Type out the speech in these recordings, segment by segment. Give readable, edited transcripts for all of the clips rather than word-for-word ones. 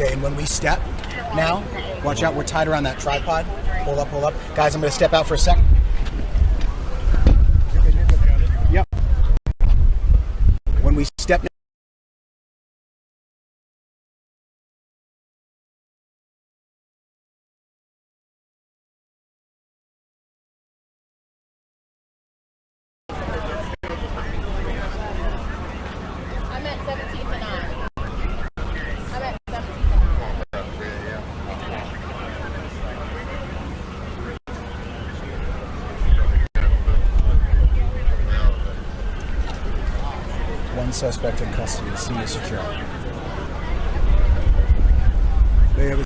Okay, and when we step now, watch out, we're tied around that tripod. Hold up, hold up. Guys, I'm going to step out for a second. Yep. When we step now, I'm at 17 to 9. I'm at 17 to 9. one suspect in custody. The scene is secure. They have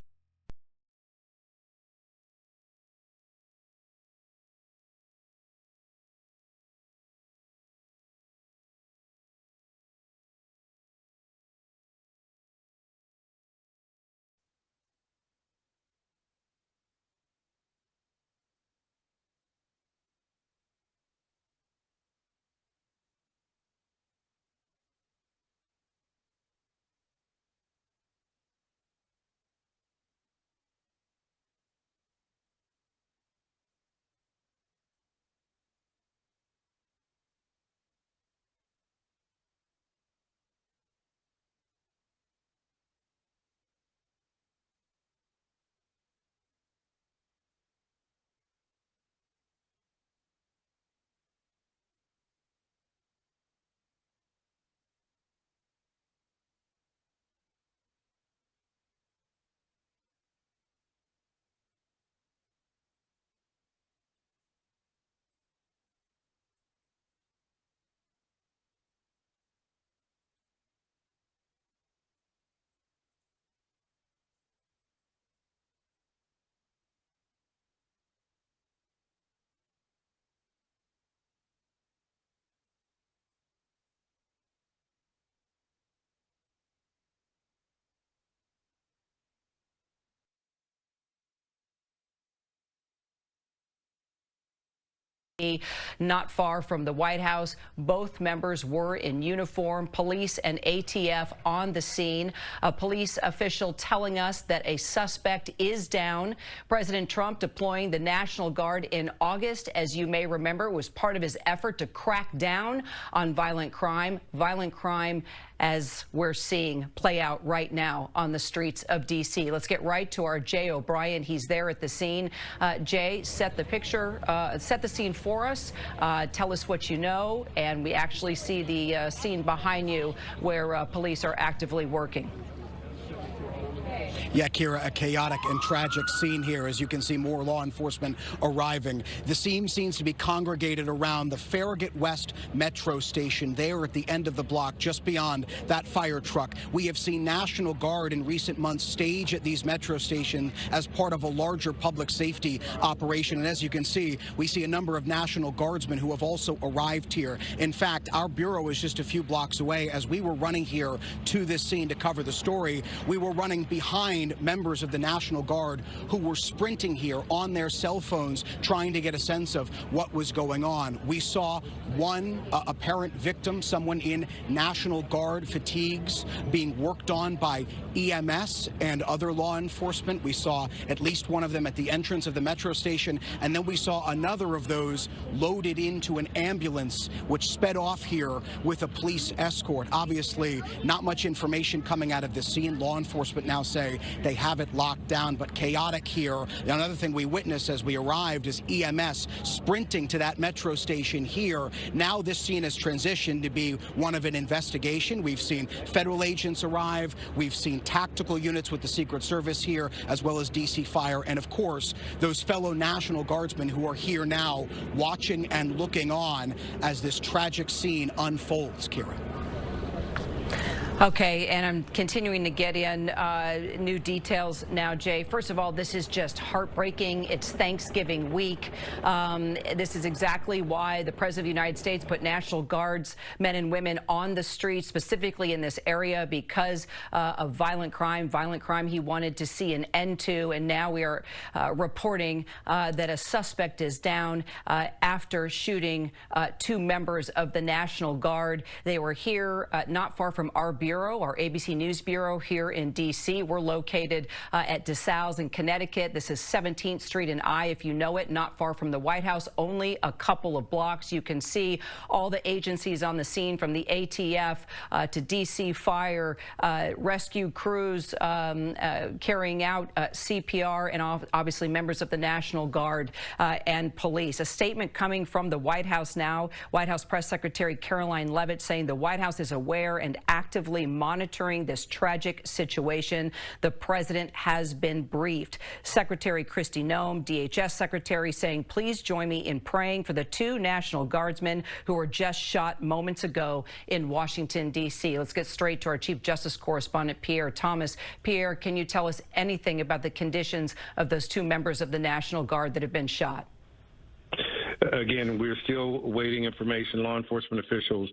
not far from the White House. Both members were in uniform, police and ATF on the scene. A police official telling us that a suspect is down. President Trump deploying the National Guard in August, as you may remember, was part of his effort to crack down on violent crime. Violent crime, as we're seeing play out right now on the streets of D.C. Let's get right to our Jay O'Brien. He's there at the scene. Jay, set the picture, set the scene for us. Tell us what you know, and we actually see the scene behind you where police are actively working. Yeah, Kira, a chaotic and tragic scene here. As you can see, more law enforcement arriving. The scene seems to be congregated around the Farragut West metro station there at the end of the block, just beyond that fire truck. We have seen National Guard in recent months stage at these metro stations as part of a larger public safety operation. And as you can see, we see a number of National Guardsmen who have also arrived here. In fact, our bureau is just a few blocks away. As we were running here to this scene to cover the story, we were running behind members of the National Guard who were sprinting here on their cell phones trying to get a sense of what was going on. We saw one apparent victim, someone in National Guard fatigues, being worked on by EMS and other law enforcement. We saw at least one of them at the entrance of the metro station, and then we saw another of those loaded into an ambulance which sped off here with a police escort. Obviously, not much information coming out of this scene. Law enforcement now say they have it locked down, but chaotic here. Another thing we witnessed as we arrived is EMS sprinting to that metro station here. Now this scene has transitioned to be one of an investigation. We've seen federal agents arrive. We've seen tactical units with the Secret Service here, as well as DC Fire, and of course, those fellow National Guardsmen who are here now watching and looking on as this tragic scene unfolds, Kira. Okay, and I'm continuing to get in new details now, Jay. First of all, this is just heartbreaking. It's Thanksgiving week. This is exactly why the President of the United States put National Guards men and women on the streets, specifically in this area, because of violent crime he wanted to see an end to. And now we are reporting that a suspect is down after shooting two members of the National Guard. They were here not far from our bureau, our ABC News bureau here in D.C. We're located at DeSales in Connecticut. This is 17th Street and I, if you know it, not far from the White House, only a couple of blocks. You can see all the agencies on the scene, from the ATF to D.C. Fire, rescue crews carrying out CPR, and obviously members of the National Guard and police. A statement coming from the White House now. White House Press Secretary Caroline Leavitt saying the White House is aware and actively monitoring this tragic situation. The president has been briefed. Secretary Kristi Noem, DHS Secretary, saying, please join me in praying for the 2 National Guardsmen who were just shot moments ago in Washington, D.C. Let's get straight to our Chief Justice correspondent, Pierre Thomas. Pierre, can you tell us anything about the conditions of those 2 members of the National Guard that have been shot? Again, we're still awaiting information. Law enforcement officials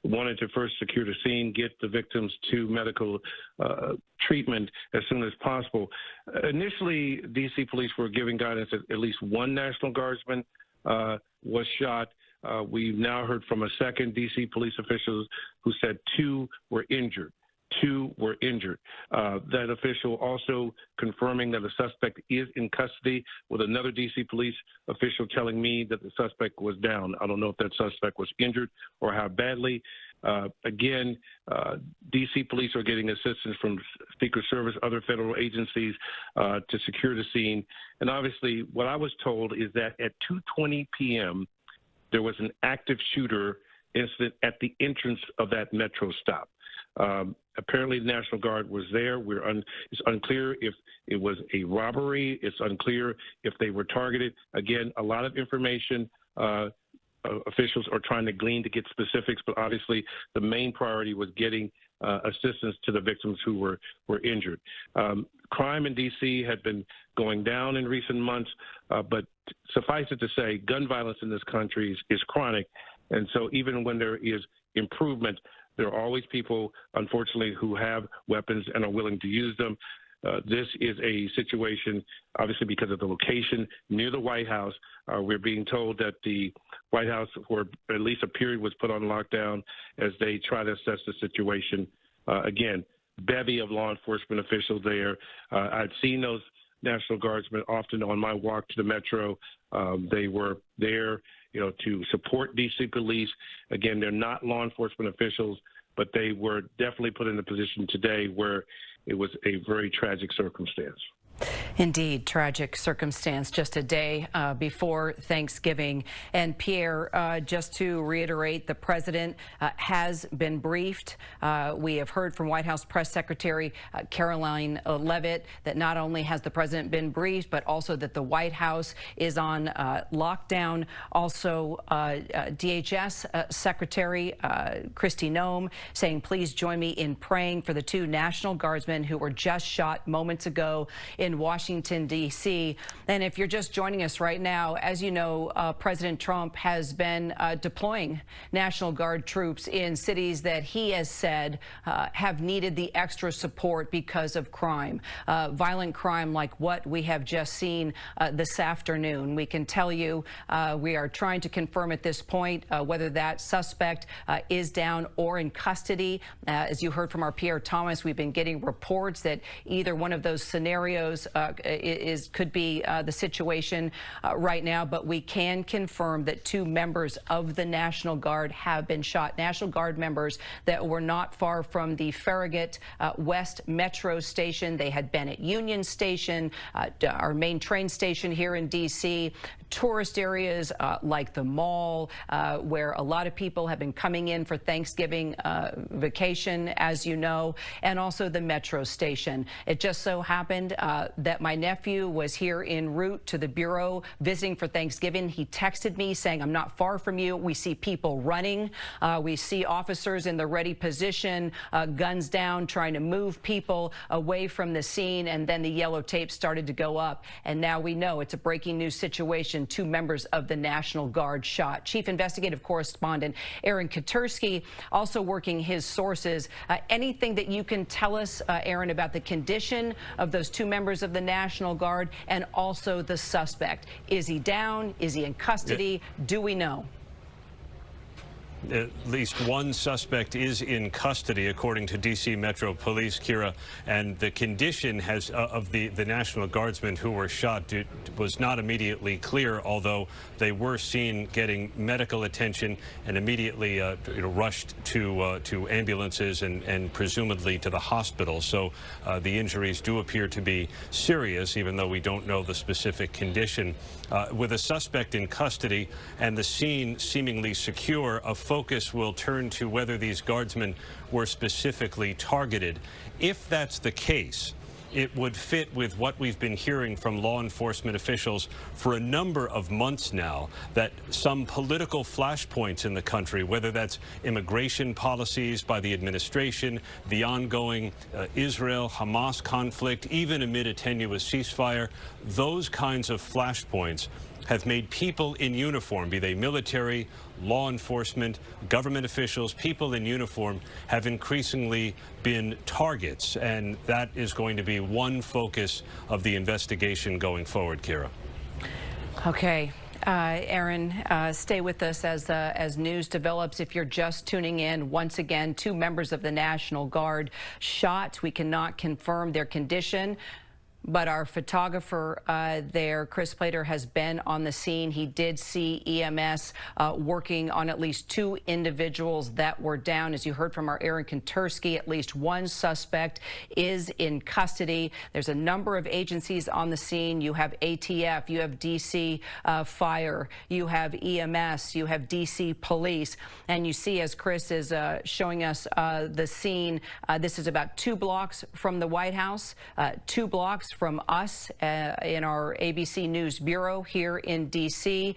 wanted to first secure the scene, get the victims to medical treatment as soon as possible. Initially, D.C. police were giving guidance that at least 1 National Guardsman was shot. We've now heard from a second D.C. police official who said 2 were injured. 2 were injured. That official also confirming that the suspect is in custody, with another D.C. police official telling me that the suspect was down. I don't know if that suspect was injured or how badly. Again, D.C. police are getting assistance from Secret Service, other federal agencies to secure the scene. And obviously, what I was told is that at 2:20 p.m., there was an active shooter incident at the entrance of that metro stop. Apparently, the National Guard was there. It's unclear if it was a robbery. It's unclear if they were targeted. Again, a lot of information officials are trying to glean to get specifics, but obviously the main priority was getting assistance to the victims who were injured. Crime in D.C. had been going down in recent months, but suffice it to say, gun violence in this country is chronic. And so even when there is improvement, there are always people, unfortunately, who have weapons and are willing to use them. This is a situation, obviously, because of the location near the White House. We're being told that the White House, for at least a period, was put on lockdown as they try to assess the situation. Again, bevy of law enforcement officials there. I'd seen those National Guardsmen often on my walk to the metro. They were there, to support D.C. police. Again, they're not law enforcement officials, but they were definitely put in a position today where it was a very tragic circumstance. Indeed, tragic circumstance just a day before Thanksgiving. And Pierre, just to reiterate, the president has been briefed. We have heard from White House Press Secretary Caroline Leavitt that not only has the president been briefed, but also that the White House is on lockdown. Also, DHS Secretary Kristi Noem saying, please join me in praying for the 2 National Guardsmen who were just shot moments ago in Washington, D.C. And if you're just joining us right now, as you know, President Trump has been deploying National Guard troops in cities that he has said have needed the extra support because of crime, violent crime like what we have just seen this afternoon. We can tell you we are trying to confirm at this point whether that suspect is down or in custody. As you heard from our Pierre Thomas, we've been getting reports that either one of those scenarios could be the situation right now, but we can confirm that 2 members of the National Guard have been shot. National Guard members that were not far from the Farragut West Metro Station. They had been at Union Station, our main train station here in D.C., tourist areas like the mall, where a lot of people have been coming in for Thanksgiving vacation, as you know, and also the Metro Station. It just so happened that my nephew was here en route to the Bureau visiting for Thanksgiving. He texted me saying, I'm not far from you. We see people running. We see officers in the ready position, guns down, trying to move people away from the scene. And then the yellow tape started to go up. And now we know it's a breaking news situation. 2 members of the National Guard shot. Chief Investigative Correspondent Aaron Katursky also working his sources. Anything that you can tell us, Aaron, about the condition of those 2 members of the National Guard and also the suspect? Is he down? Is he in custody? Do we know? At least one suspect is in custody, according to D.C. Metro Police, Kira, and the condition of the National Guardsmen who were shot was not immediately clear, although they were seen getting medical attention and immediately rushed to ambulances and presumably to the hospital. So the injuries do appear to be serious, even though we don't know the specific condition. With a suspect in custody and the scene seemingly secure, a focus will turn to whether these guardsmen were specifically targeted. If that's the case, it would fit with what we've been hearing from law enforcement officials for a number of months now, that some political flashpoints in the country, whether that's immigration policies by the administration, the ongoing Israel-Hamas conflict, even amid a tenuous ceasefire, those kinds of flashpoints have made people in uniform, be they military, law enforcement, government officials, people in uniform, have increasingly been targets. And that is going to be one focus of the investigation going forward, Kira. Okay. Aaron, stay with us as news develops. If you're just tuning in, once again, 2 members of the National Guard shot. We cannot confirm their condition, but our photographer there, Chris Plater, has been on the scene. He did see EMS working on at least 2 individuals that were down. As you heard from our Aaron Kontursky, at least 1 suspect is in custody. There's a number of agencies on the scene. You have ATF, you have DC Fire, you have EMS, you have DC Police. And you see, as Chris is showing us the scene, this is about 2 blocks from the White House, 2 blocks from us in our ABC News Bureau here in D.C.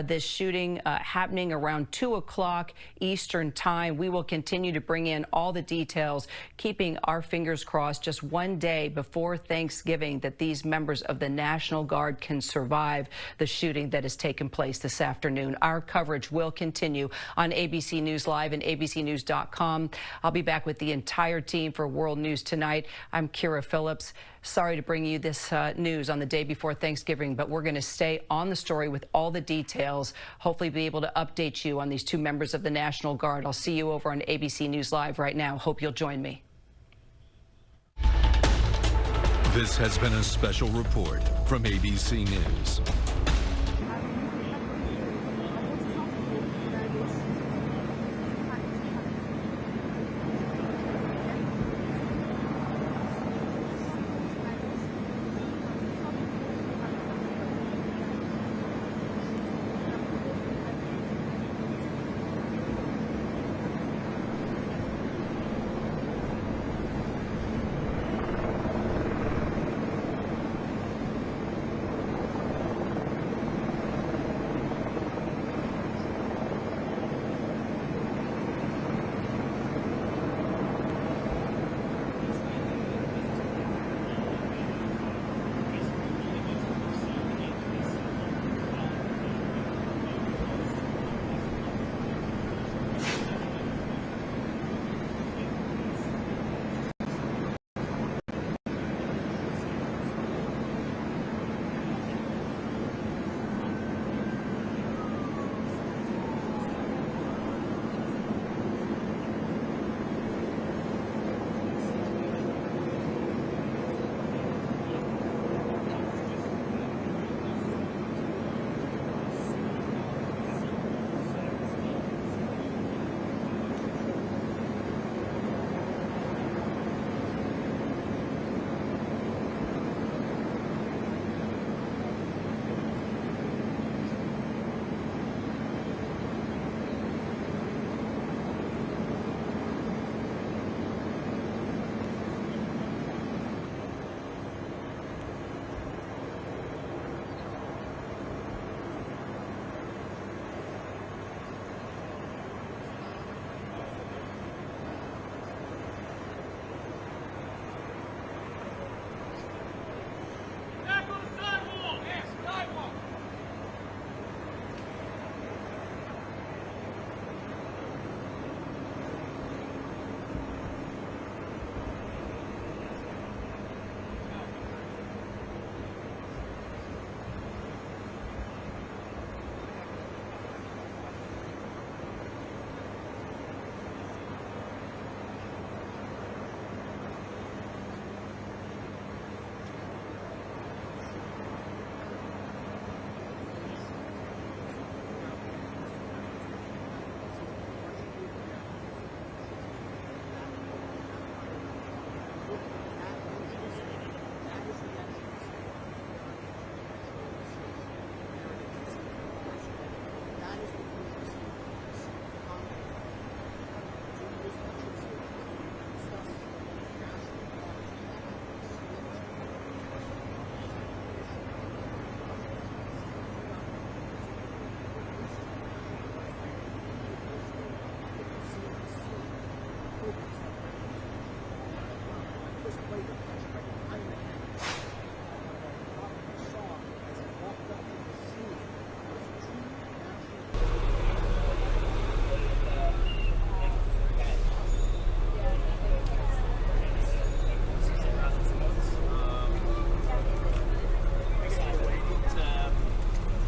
This shooting happening around 2 o'clock Eastern Time. We will continue to bring in all the details, keeping our fingers crossed just one day before Thanksgiving that these members of the National Guard can survive the shooting that has taken place this afternoon. Our coverage will continue on ABC News Live and abcnews.com. I'll be back with the entire team for World News Tonight. I'm Kira Phillips. Sorry to bring you this news on the day before Thanksgiving, but we're going to stay on the story with all the details, hopefully be able to update you on these 2 members of the National Guard. I'll see you over on ABC News Live right now. Hope you'll join me. This has been a special report from ABC News.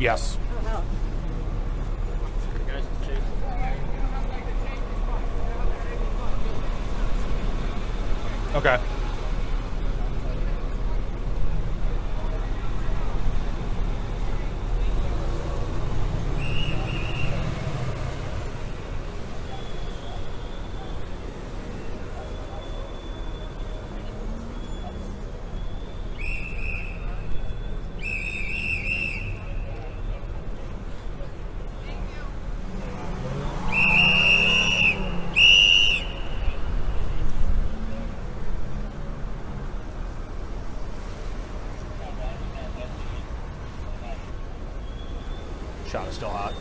Yes. Okay. Shot is still hot.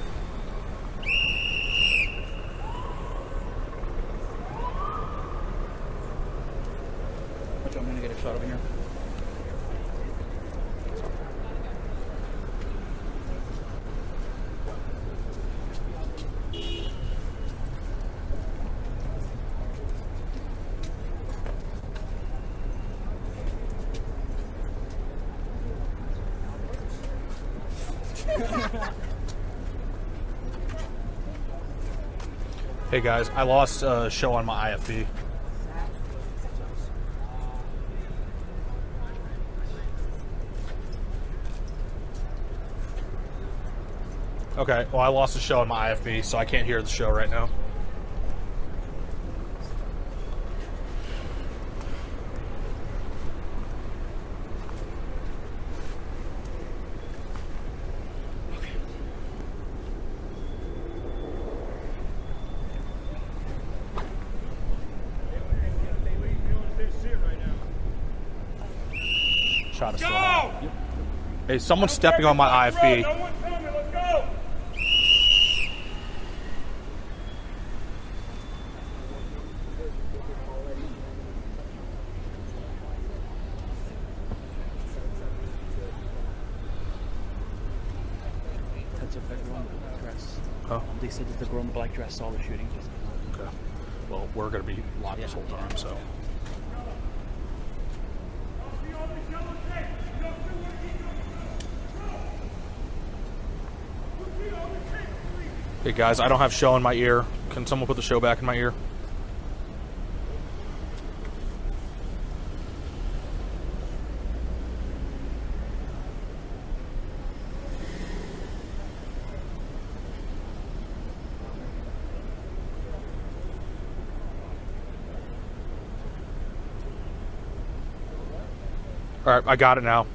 I'm gonna get a shot over here. Hey guys, I lost a show on my IFB. Okay, well I lost a show on my IFB, so I can't hear the show right now. Shot is still hot. Hey, someone's stepping on my IFB. That's a girl in the black dress. Huh? They said that the girl in the black dress saw the shooting. Okay. Well, we're going to be locked this whole time, so. Hey guys, I don't have show in my ear. Can someone put the show back in my ear? All right, I got it now.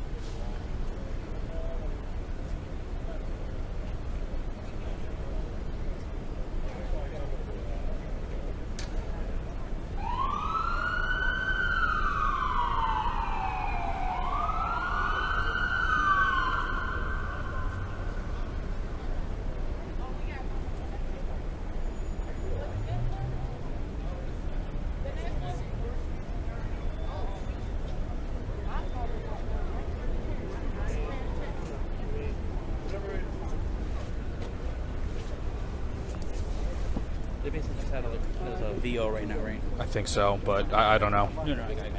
They basically just had a VO right now, right? I think so, but I don't know. No, I got it.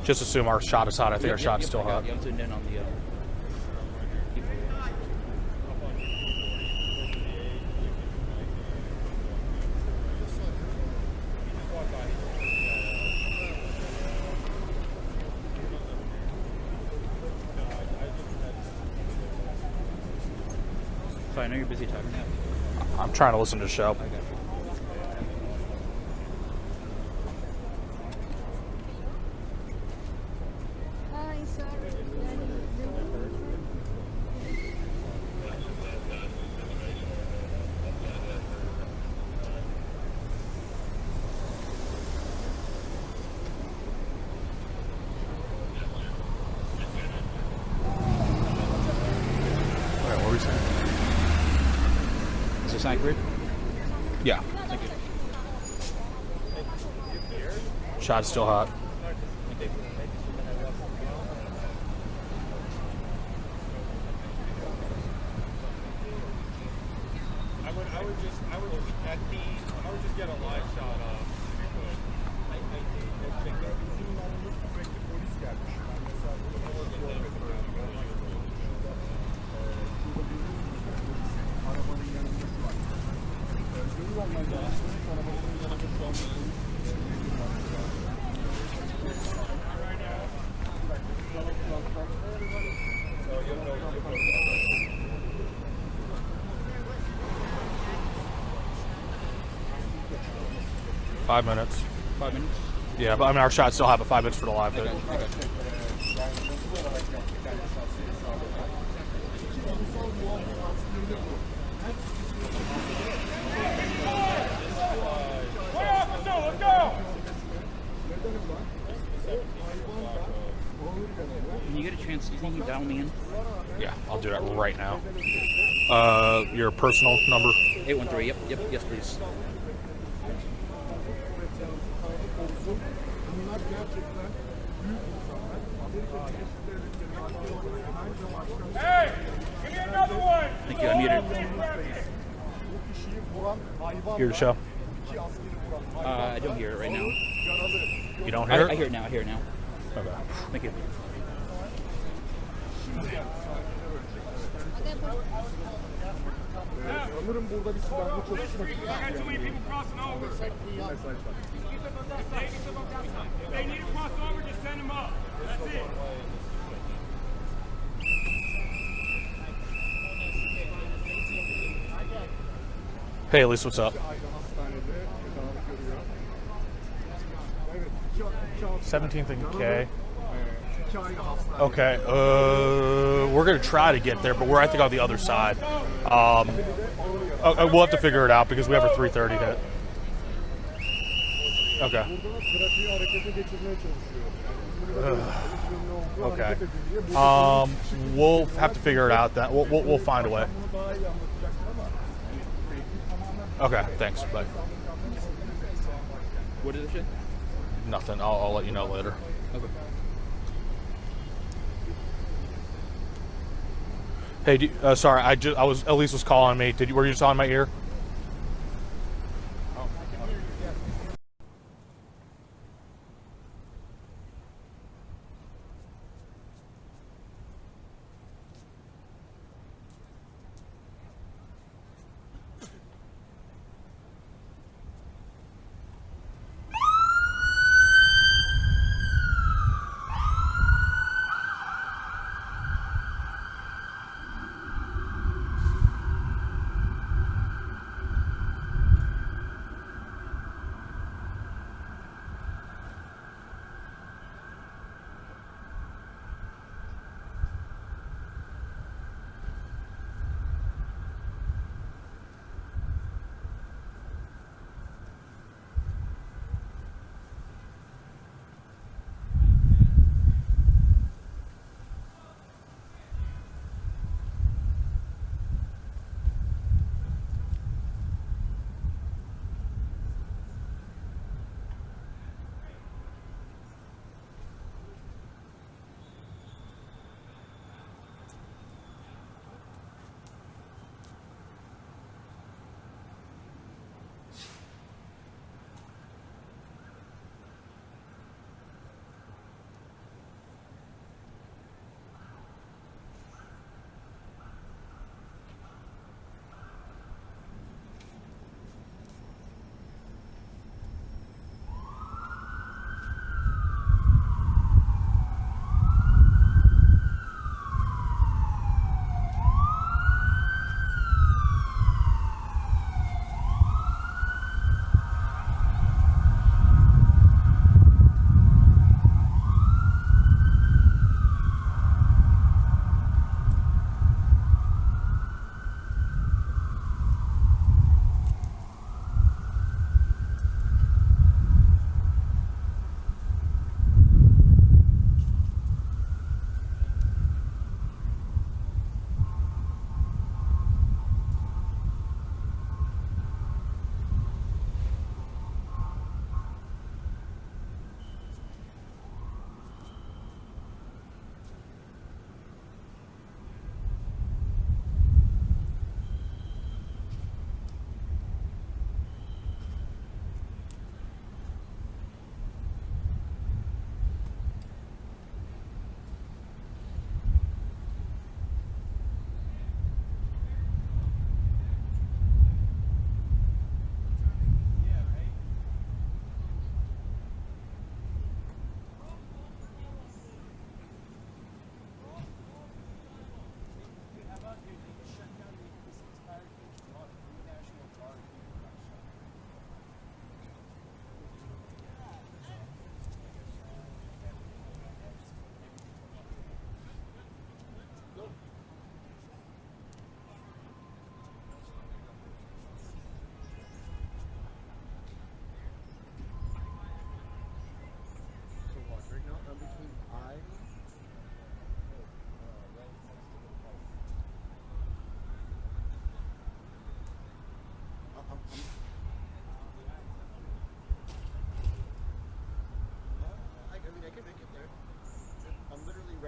Just assume our shot is hot. I think our shot's still hot. I'm tuned in on the So I know you're busy talking now. I'm trying to listen to the show. I got you. Hi, sorry. What were we saying? Is this accurate? Yeah. Thank you. Shot's still hot. Okay. I would just get a live shot of. 5 minutes. 5 minutes? Yeah, but I mean, our shots still have a 5 minutes for the live hit. When you get a chance, do you think you can dial me in? Yeah, I'll do that right now. Your personal number? 813, yep, yes please. Hey, give me another one. Thank you, I muted. Hear the show? I don't hear it right now. You don't hear it? I hear it now, Okay. Thank you. I got too many people crossing over. If they need to cross over, just send them up. That's it. Hey, Elise, what's up? 17th and K. Okay, we're gonna try to get there, but we're I think on the other side. We'll have to figure it out because we have a 3:30 hit. Okay. Okay. We'll have to figure it out. That we'll find a way. Okay. Thanks. Bye. What did it say? Nothing. I'll let you know later. Okay. Hey, sorry. Elise was calling me. Were you just on my ear?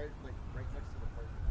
They're like right next to the person.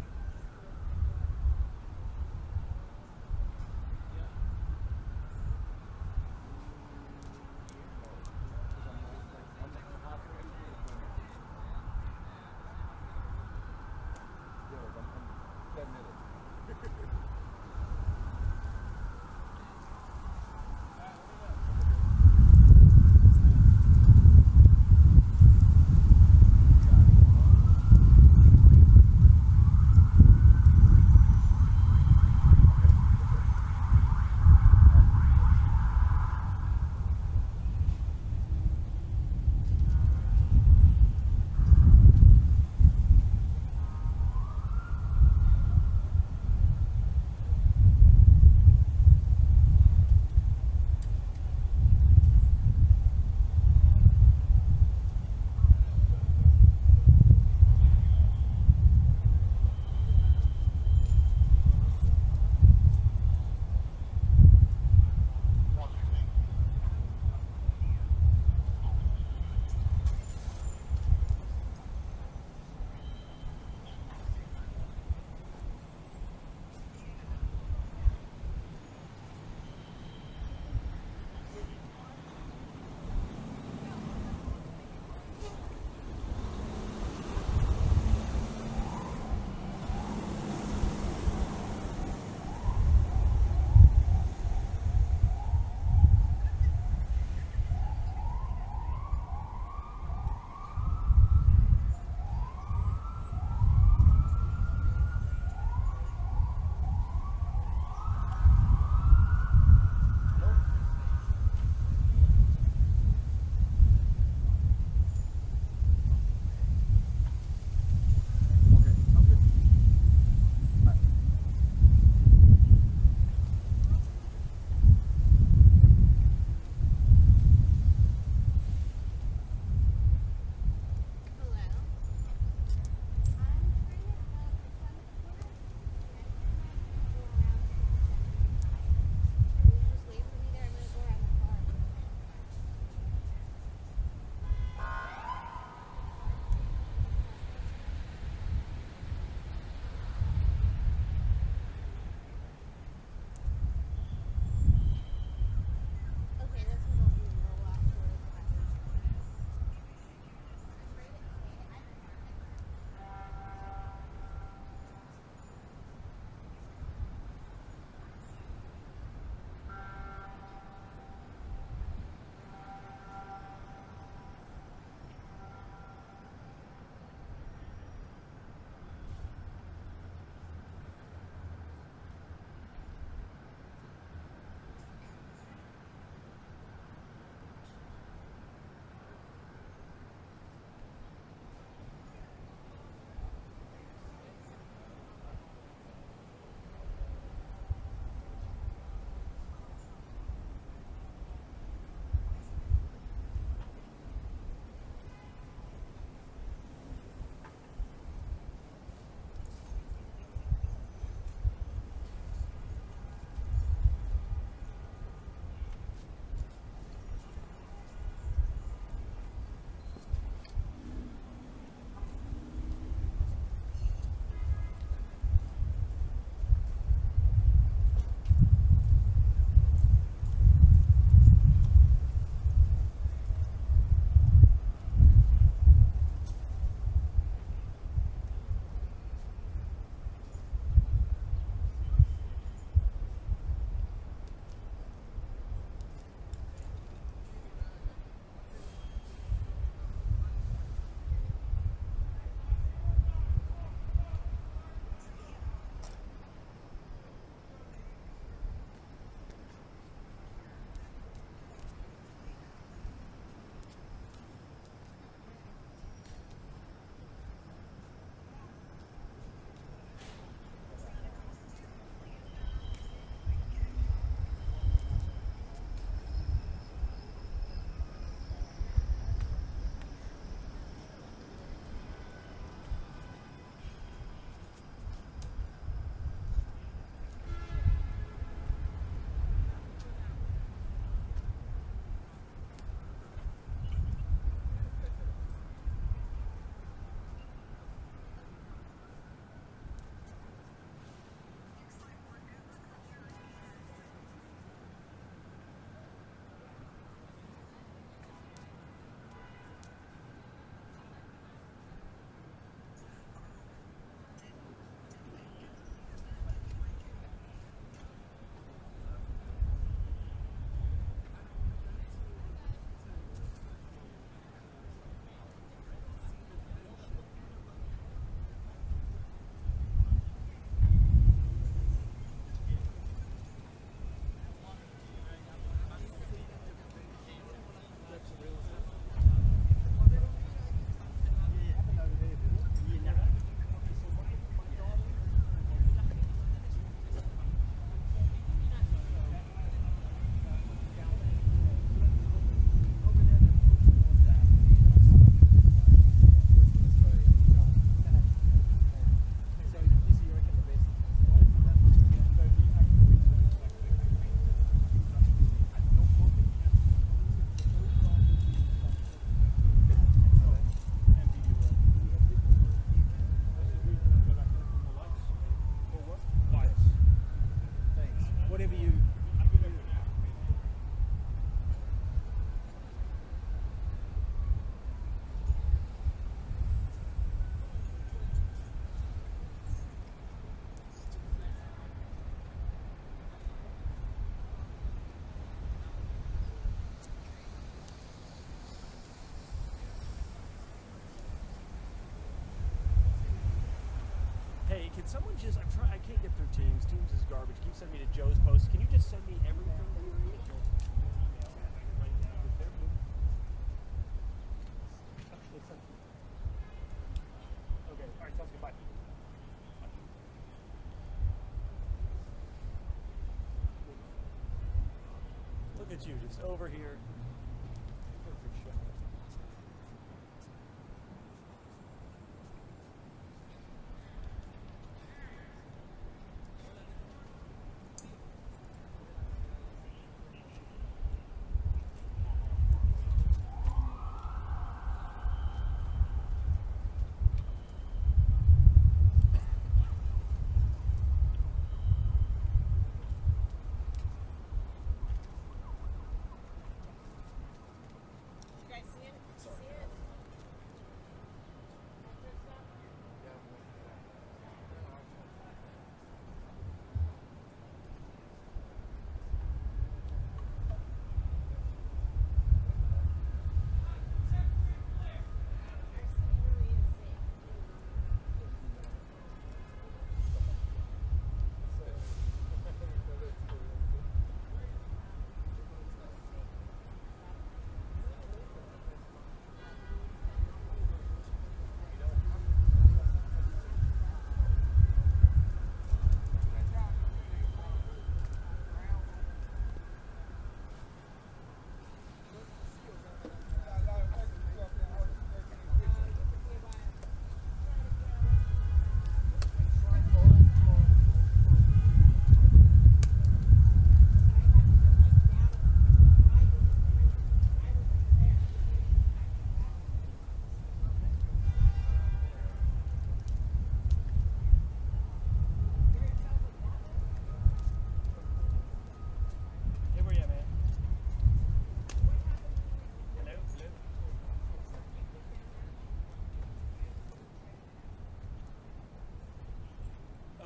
Can someone just? I can't get through Teams. Teams is garbage. Keep sending me to Joe's post. Can you just send me everything? Okay. All right. Sounds good. Bye. Look at you, just over here. Perfect shot.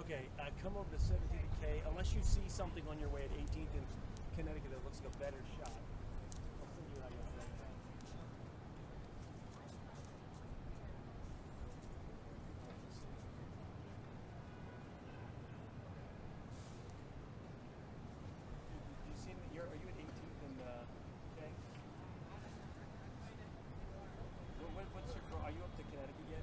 Okay, come over to 17th K. Unless you see something on your way at 18th in Connecticut that looks like a better shot. I'll send you how you right now. Do you see me? Are you at 18th in K? What's your? Are you up to Connecticut yet?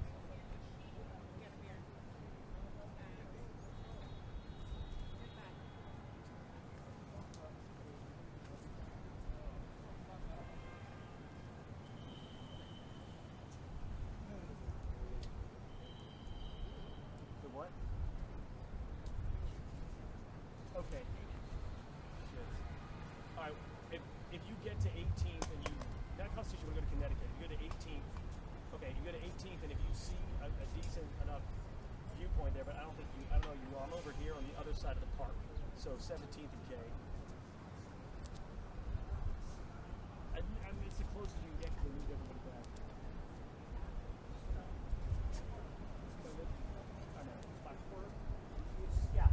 What? Okay. Shit. All right. If you get to 18th and you not Constitution, we're going to Connecticut. If you go to 18th. Okay, you go to 18th, and if you see a decent enough viewpoint there, but I don't know you will. I'm over here on the other side of the park. So 17th and K. I mean, it's the closest you can get to move everybody back. Yeah.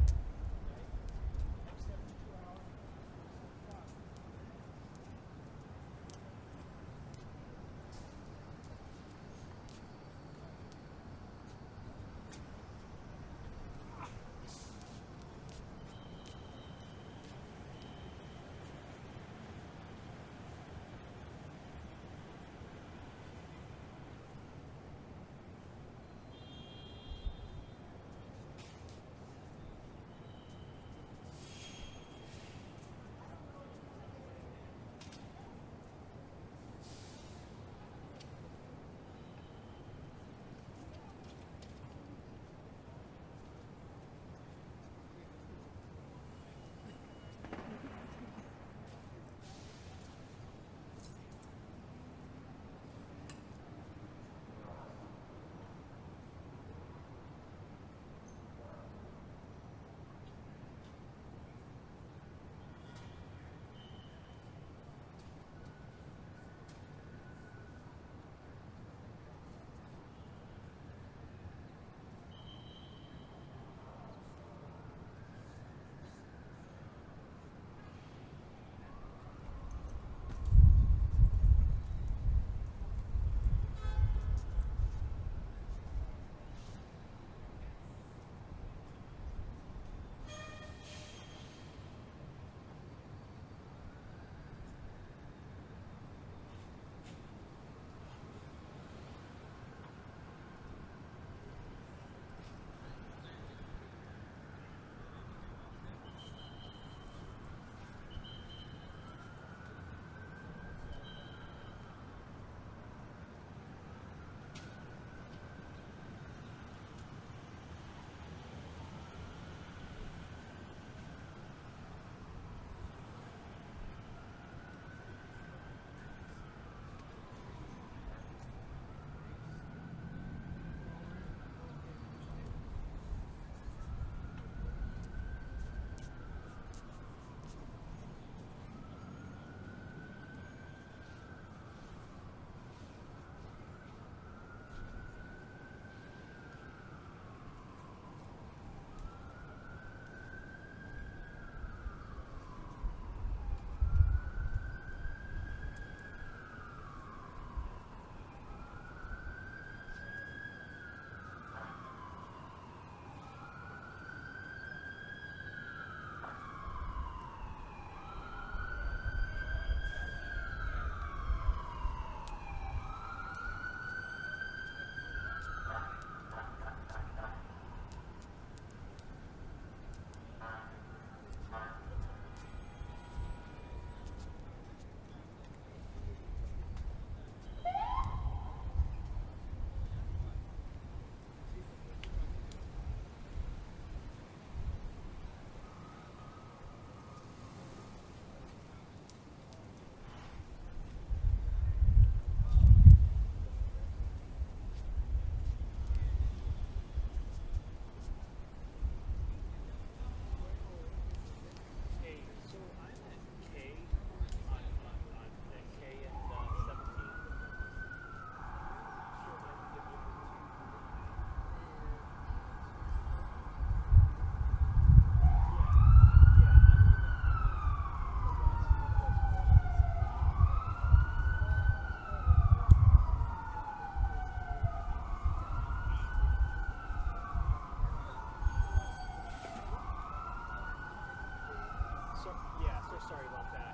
So, yeah, so sorry about that.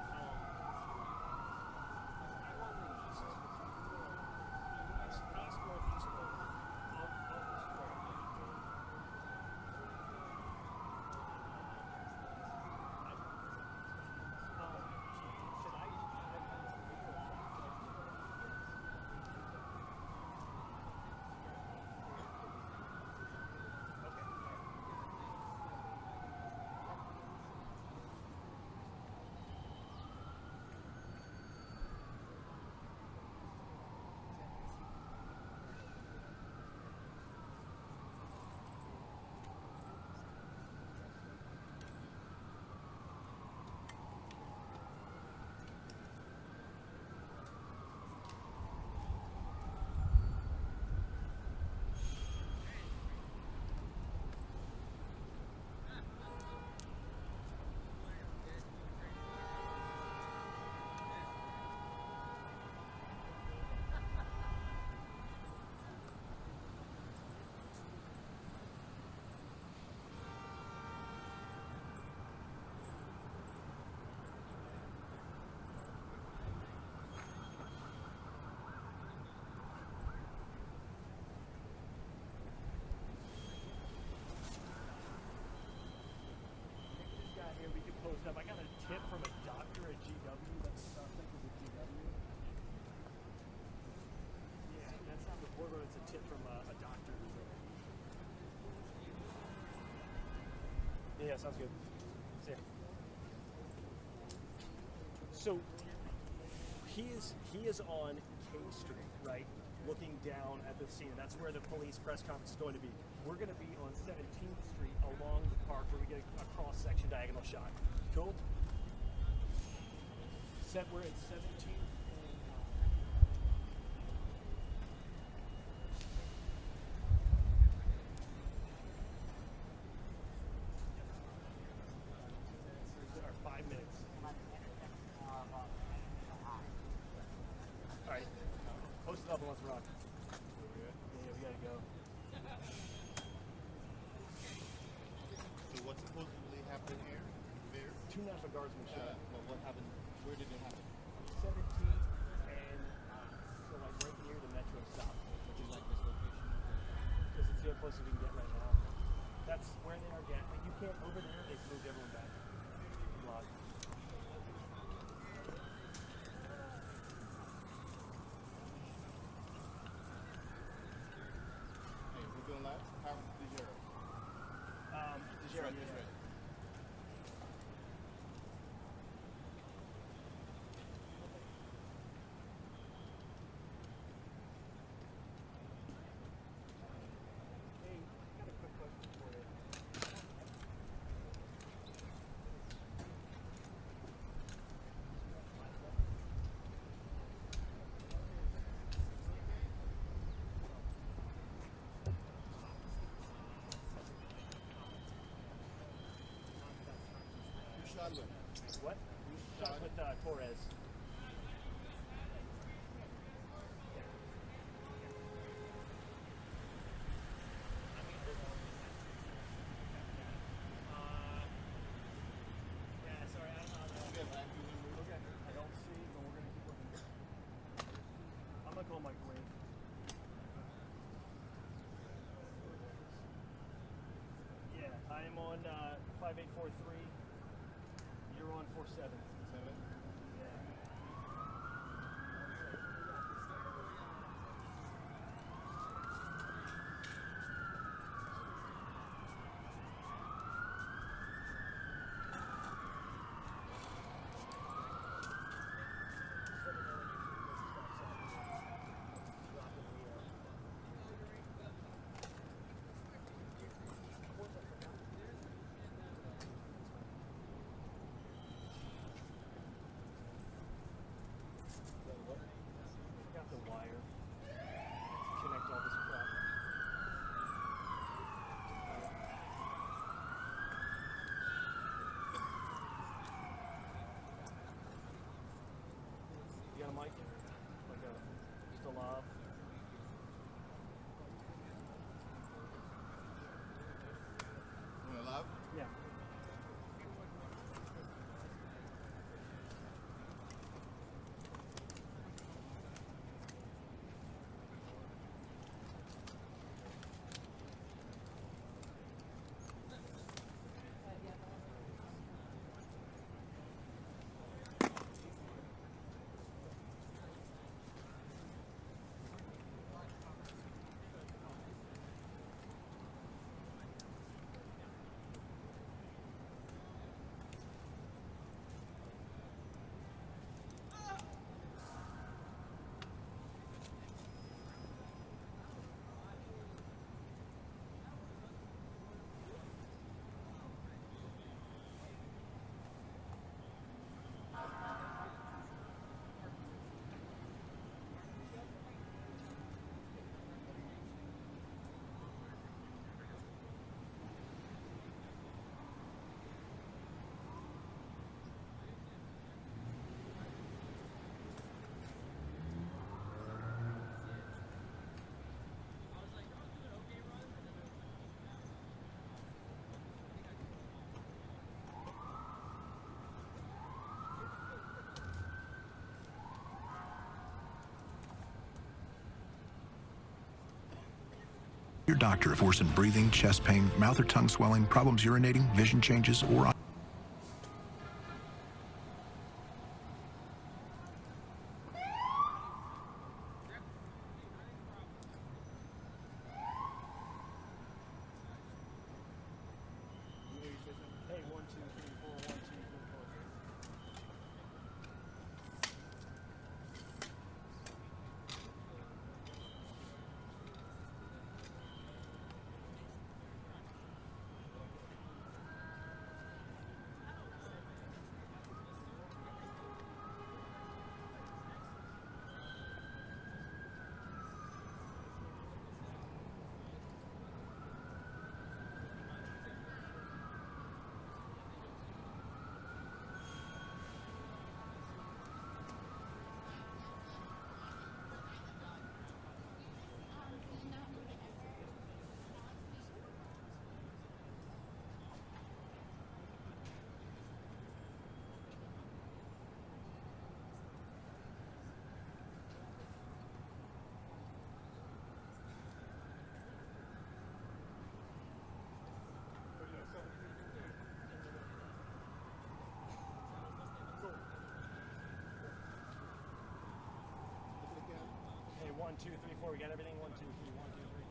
East, northeast of I got a tip from a doctor at GW that the suspect was at GW. Yeah, that's not the report, but it's a tip from a doctor who's there. Yeah, sounds good. See ya. So he is on K Street, right? Looking down at the scene. That's where the police press conference is going to be. We're going to be on 17th Street along the park where we get a cross-section diagonal shot. Cool? Set we're at 17th. Our 5 minutes. All right. Post it up and let's rock. Yeah, we gotta go. So what's supposedly happening here? There? 2 National Guardsmen shot. But what happened? Where did it happen? 17th and so like right near the metro stop. Would you like this location? Because it's the only place we can get right now. That's where they are getting. Like you can't over there. They've moved everyone back. Block. Hey, we're doing live? How did you hear it? Did you Right, that's right. Hey, I got a quick question for you. Who shot them? What? Shot with Torres. Yeah, sorry, I don't know. You have active in Okay, I don't see, but we're gonna keep looking. I'm gonna call microwave. Yeah, I am on 5843. You're on 47. 7? Yeah. Your doctor if worsened breathing, chest pain, mouth or tongue swelling, problems urinating, vision changes, or Hey, 1, 2, 3, 4, 1, 2, 3, 4. Hey, 1, 2, 3, 4. We got everything. 1, 2, 3, 1, 2, 3.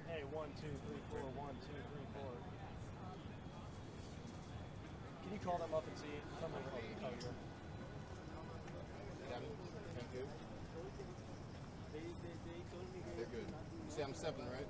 Hey, 1, 2, 3, 4, 1, 2, 3, 4. Can you call them up and see? Tell them over. Oh, you're. Got it? Thank you. They're good. You say I'm 7, right?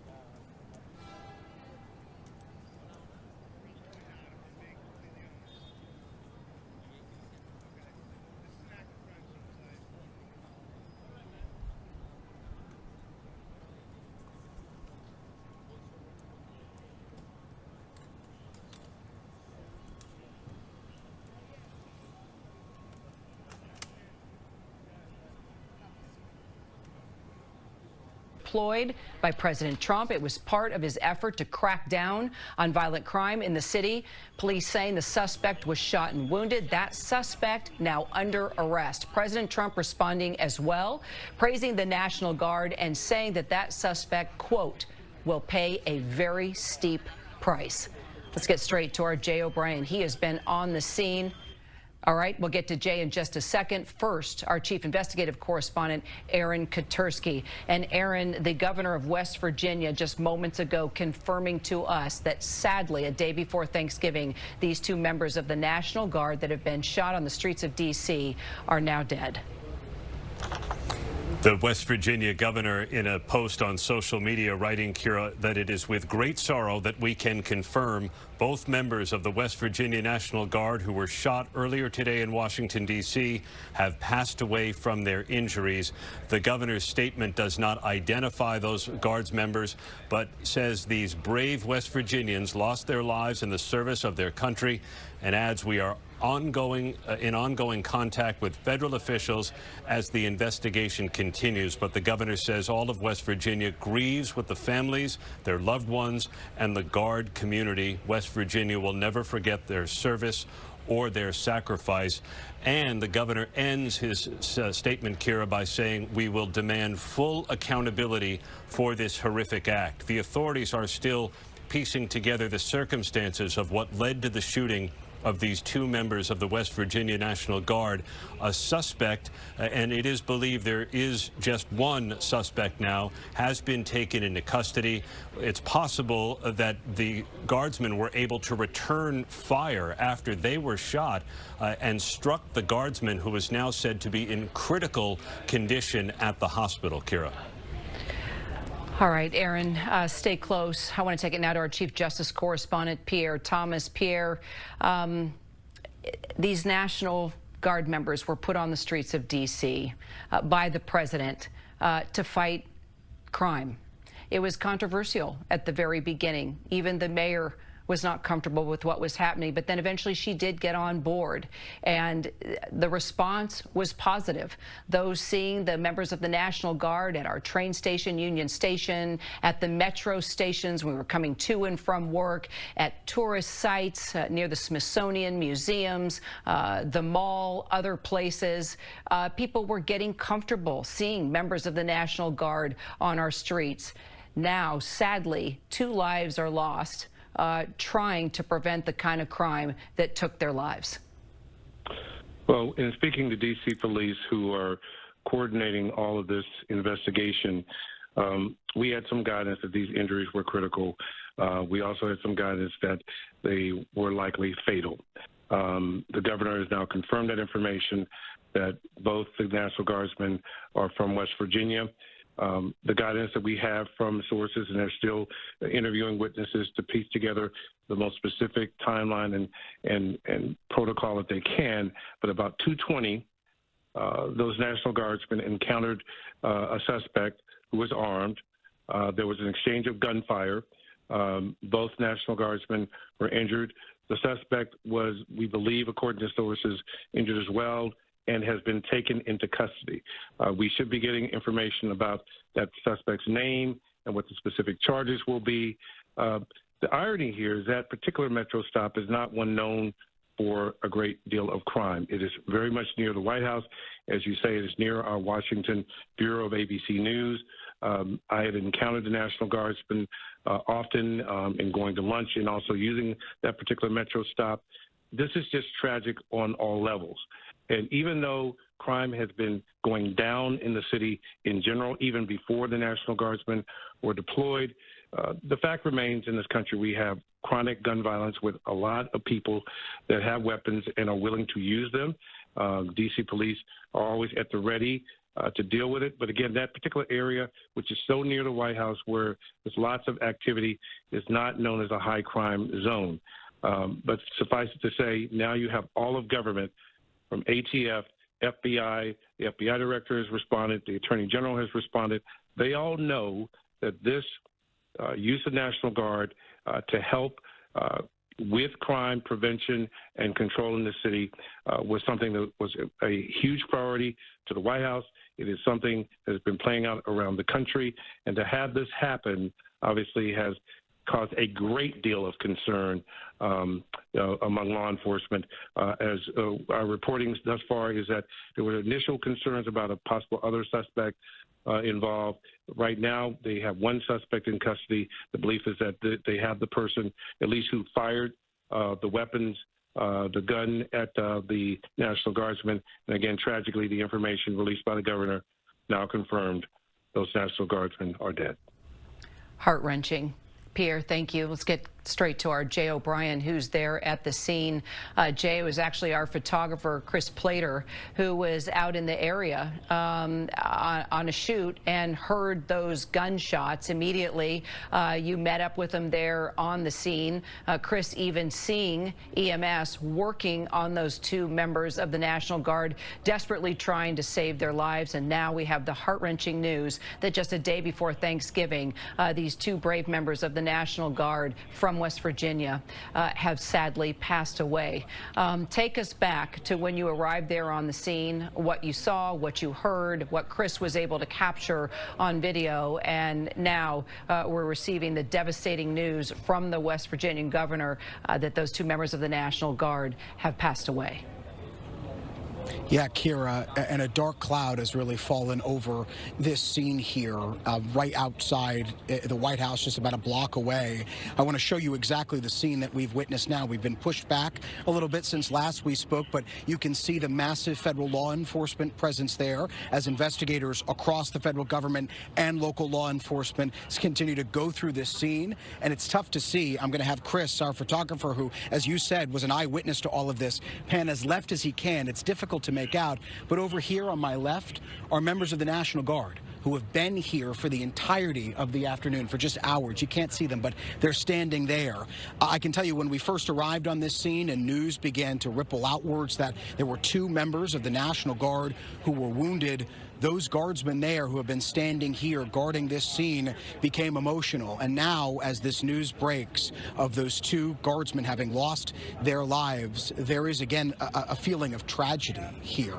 Deployed by President Trump. It was part of his effort to crack down on violent crime in the city. Police saying the suspect was shot and wounded. That suspect now under arrest. President Trump responding as well, praising the National Guard and saying that that suspect, quote, will pay a very steep price. Let's get straight to our Jay O'Brien. He has been on the scene. All right, we'll get to Jay in just a second. First, our chief investigative correspondent, Aaron Katursky. And Aaron, the governor of West Virginia, just moments ago confirming to us that sadly, a day before Thanksgiving, these 2 members of the National Guard that have been shot on the streets of D.C. are now dead. The West Virginia governor in a post on social media writing, Kira, that it is with great sorrow that we can confirm both members of the West Virginia National Guard who were shot earlier today in Washington, D.C. have passed away from their injuries. The governor's statement does not identify those Guards members, but says these brave West Virginians lost their lives in the service of their country, and adds we are in ongoing contact with federal officials as the investigation continues. But the governor says all of West Virginia grieves with the families, their loved ones, and the Guard community. West Virginia will never forget their service or their sacrifice. And the governor ends his statement, Kira, by saying we will demand full accountability for this horrific act. The authorities are still piecing together the circumstances of what led to the shooting of these two members of the West Virginia National Guard. A suspect, and it is believed there is just one suspect now, has been taken into custody. It's possible that the guardsmen were able to return fire after they were shot and struck the guardsman, who is now said to be in critical condition at the hospital. Kira. All right, Aaron, stay close. I want to take it now to our Chief Justice Correspondent, Pierre Thomas. Pierre, these National Guard members were put on the streets of D.C. By the president to fight crime. It was controversial at the very beginning. Even the mayor was not comfortable with what was happening, but then eventually she did get on board, and the response was positive. Those seeing the members of the National Guard at our train station, Union Station, at the metro stations, we were coming to and from work, at tourist sites near the Smithsonian museums, the mall, other places, people were getting comfortable seeing members of the National Guard on our streets. Now, sadly, 2 lives are lost trying to prevent the kind of crime that took their lives. Well, in speaking to D.C. police, who are coordinating all of this investigation, we had some guidance that these injuries were critical. We also had some guidance that they were likely fatal. The governor has now confirmed that information, that both the National Guardsmen are from West Virginia. The guidance that we have from sources, and they're still interviewing witnesses to piece together the most specific timeline and protocol that they can, but about 2:20, those National Guardsmen encountered a suspect who was armed. There was an exchange of gunfire. Both National Guardsmen were injured. The suspect was, we believe, according to sources, injured as well, and has been taken into custody. We should be getting information about that suspect's name and what the specific charges will be. The irony here is that particular metro stop is not one known for a great deal of crime. It is very much near the White House. As you say, it is near our Washington Bureau of ABC News. I had encountered the National Guardsmen often in going to lunch and also using that particular metro stop. This is just tragic on all levels. And even though crime has been going down in the city in general, even before the National Guardsmen were deployed, the fact remains in this country we have chronic gun violence with a lot of people that have weapons and are willing to use them. D.C. police are always at the ready to deal with it. But again, that particular area, which is so near the White House where there's lots of activity, is not known as a high crime zone. But suffice it to say, now you have all of government, from ATF, FBI, the FBI director has responded, the Attorney General has responded. They all know that this use of National Guard to help with crime prevention and control in the city was something that was a huge priority to the White House. It is something that has been playing out around the country, and to have this happen obviously has caused a great deal of concern among law enforcement. As our reporting thus far is that there were initial concerns about a possible other suspect involved. Right now, they have one suspect in custody. The belief is that they have the person, at least who fired the weapons, the gun at the National Guardsmen. And again, tragically, the information released by the governor now confirmed those National Guardsmen are dead. Heart-wrenching. Pierre, thank you. Let's get straight to our Jay O'Brien, who's there at the scene. Jay was actually our photographer, Chris Plater, who was out in the area on a shoot and heard those gunshots immediately. You met up with him there on the scene. Chris even seeing EMS working on those 2 members of the National Guard, desperately trying to save their lives. And now we have the heart-wrenching news that just a day before Thanksgiving, these 2 brave members of the National Guard from West Virginia have sadly passed away. Take us back to when you arrived there on the scene, what you saw, what you heard, what Chris was able to capture on video, and now we're receiving the devastating news from the West Virginian governor that those 2 members of the National Guard have passed away. Yeah, Kira, and a dark cloud has really fallen over this scene here, right outside the White House, just about a block away. I want to show you exactly the scene that we've witnessed now. We've been pushed back a little bit since last we spoke, but you can see the massive federal law enforcement presence there as investigators across the federal government and local law enforcement continue to go through this scene. And it's tough to see. I'm going to have Chris, our photographer, who, as you said, was an eyewitness to all of this, pan as left as he can. It's difficult to make out, but over here on my left are members of the National Guard who have been here for the entirety of the afternoon, for just hours. You can't see them, but they're standing there. I can tell you, when we first arrived on this scene and news began to ripple outwards that there were 2 members of the National Guard who were wounded, those guardsmen there who have been standing here guarding this scene became emotional. And now, as this news breaks of those 2 guardsmen having lost their lives, there is again a feeling of tragedy here.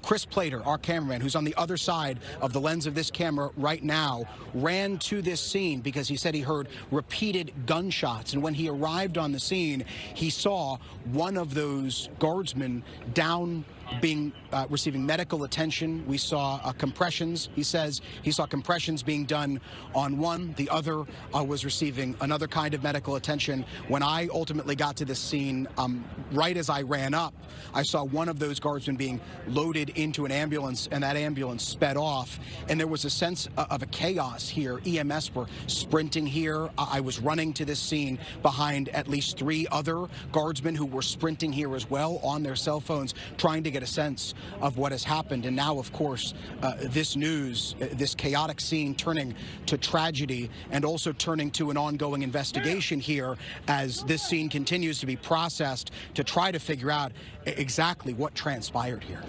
Chris Plater, our cameraman, who's on the other side of the lens of this camera right now, ran to this scene because he said he heard repeated gunshots. And when he arrived on the scene, he saw one of those guardsmen down, receiving medical attention. We saw compressions. He says he saw compressions being done on one. The other was receiving another kind of medical attention. When I ultimately got to this scene, right as I ran up, I saw one of those guardsmen being loaded into an ambulance, and that ambulance sped off. And there was a sense of a chaos here. EMS were sprinting here. I was running to this scene behind at least 3 other guardsmen who were sprinting here as well on their cell phones, trying to get a sense of what has happened. And now, of course, this news, this chaotic scene turning to tragedy and also turning to an ongoing investigation here as this scene continues to be processed to try to figure out exactly what transpired here.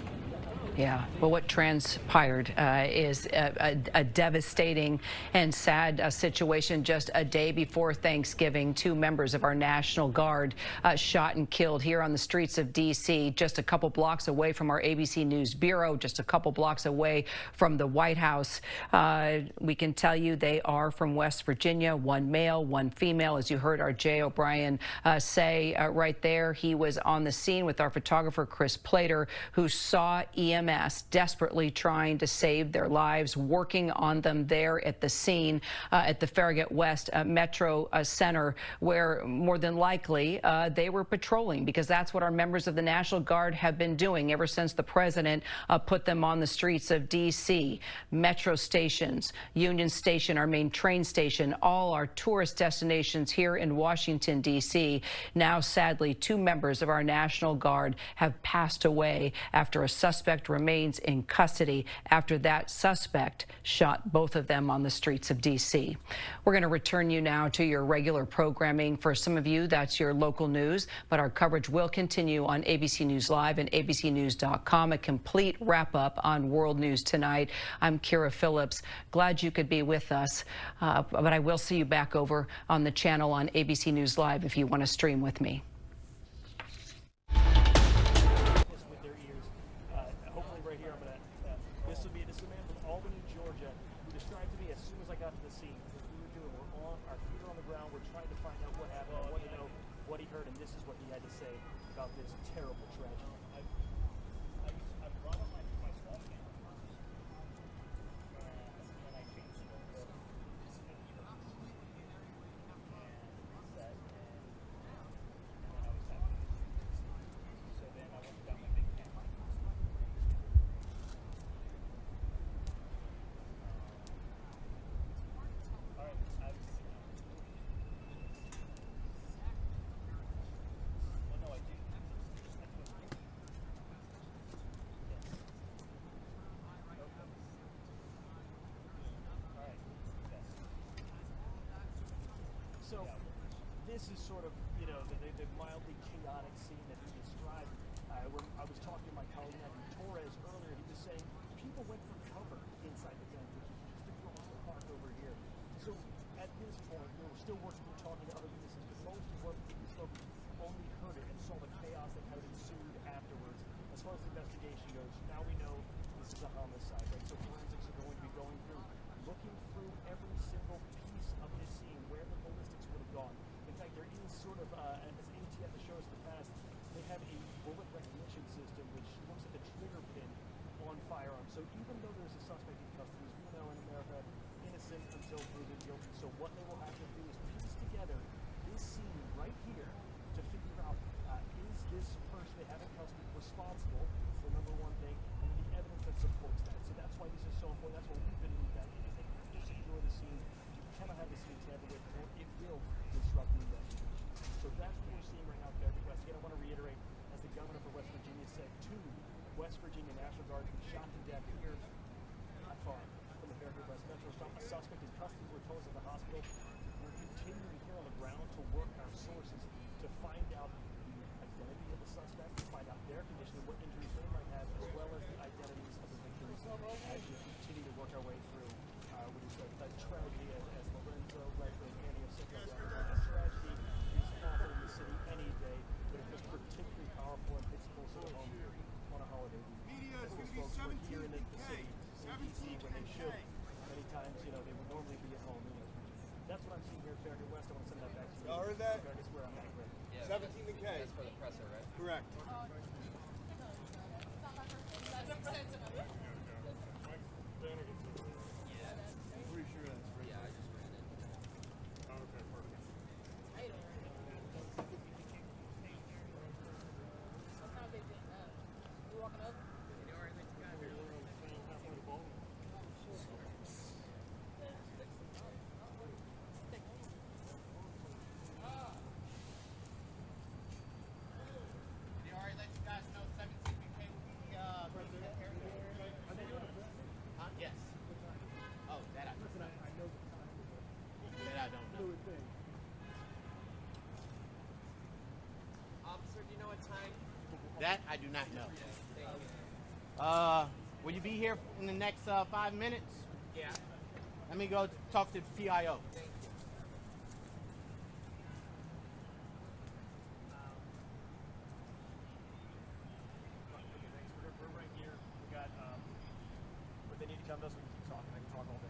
Yeah, well, what transpired is a devastating and sad situation. Just a day before Thanksgiving, 2 members of our National Guard shot and killed here on the streets of D.C., just a couple blocks away from our ABC News Bureau, just a couple blocks away from the White House. We can tell you they are from West Virginia, 1 male, 1 female, as you heard our Jay O'Brien say right there. He was on the scene with our photographer, Chris Plater, who saw EMS desperately trying to save their lives, working on them there at the scene at the Farragut West Metro Center, where more than likely they were patrolling, because that's what our members of the National Guard have been doing ever since the president put them on the streets of D.C. Metro stations, Union Station, our main train station, all our tourist destinations here in Washington, D.C. Now, sadly, 2 members of our National Guard have passed away after a suspect remains in custody after that suspect shot both of them on the streets of D.C. We're going to return you now to your regular programming. For some of you, that's your local news, but our coverage will continue on ABC News Live and abcnews.com. A complete wrap-up on World News Tonight. I'm Kira Phillips. Glad you could be with us, but I will see you back over on the channel on ABC News Live if you want to stream with me. So this is sort of, you know, the mildly chaotic scene that he described. When I was talking to my colleague Evan Torres earlier, he was saying people went for cover inside the tent, which is just across the park over here. So at this point, we're still working through talking to other witnesses, but most important these folks only heard it and saw the chaos that kind of ensued afterwards. As far as the investigation goes, now we know this is a homicide, right? So forensics are going to be going through, looking through every single piece of this scene, where the ballistics would have gone. In fact, there is sort of, as ATF has shown us in the past, they have a bullet recognition system which looks at the still disrupt the investigation. So that's what we're seeing right now at Fairgate West. Again, I want to reiterate, as the governor for West Virginia said, 2 West Virginia National Guardsmen shot to death here not far from the Fairgate West Metro stop. A suspect in custody were told at the hospital. We're continuing here on the ground to work our sources to find out the identity of the suspect, to find out their condition and what injuries they might have, as well as the identities of the victims as we continue to work our way through what is a tragedy, as Lorenzo, Leslie, and Annie have said. A tragedy is awful in the city any day, but it was particularly powerful and hits close to home on a holiday week. Media is As going to be those folks were here in the 17K. city, in DC, when they should. Many times, they would normally be at home. That's what I'm seeing here at Fairgate West. I want to send that back to you. Y'all heard that? Fairgate Square, I'm not great. 17 to K. That's for the presser, right? Correct. I'm pretty sure that's right. Yeah, I just ran it. Okay, perfect. You walking up? Yes. Oh, that I don't know. That I don't know. Officer, do you know what time? That I do not know. Will you be here in the next 5 minutes? Yeah. Let me go talk to the PIO. Thank you. We're right here. We got, but they need to come to us. We can keep talking. I can talk all day.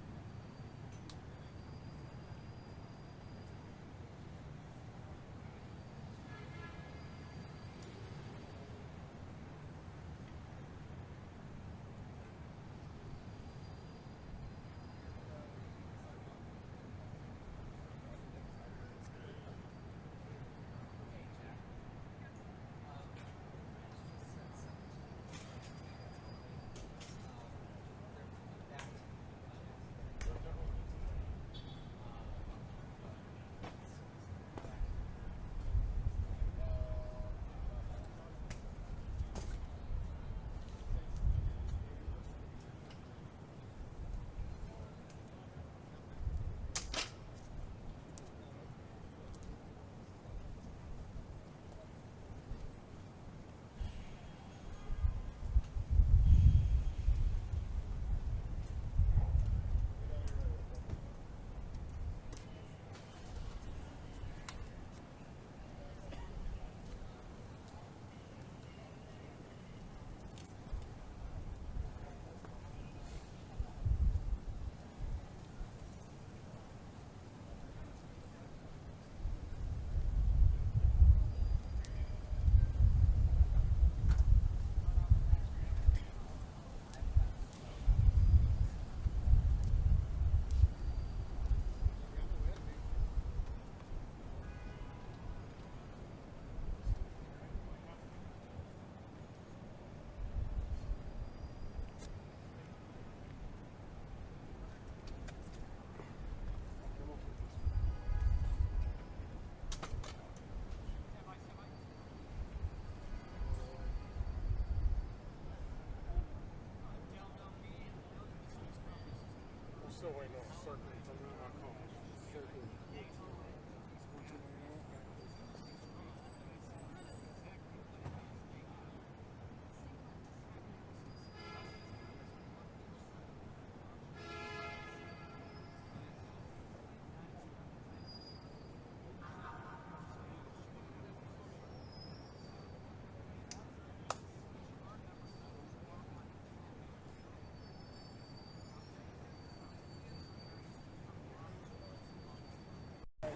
Still waiting on circle. I'm in my car. Circle.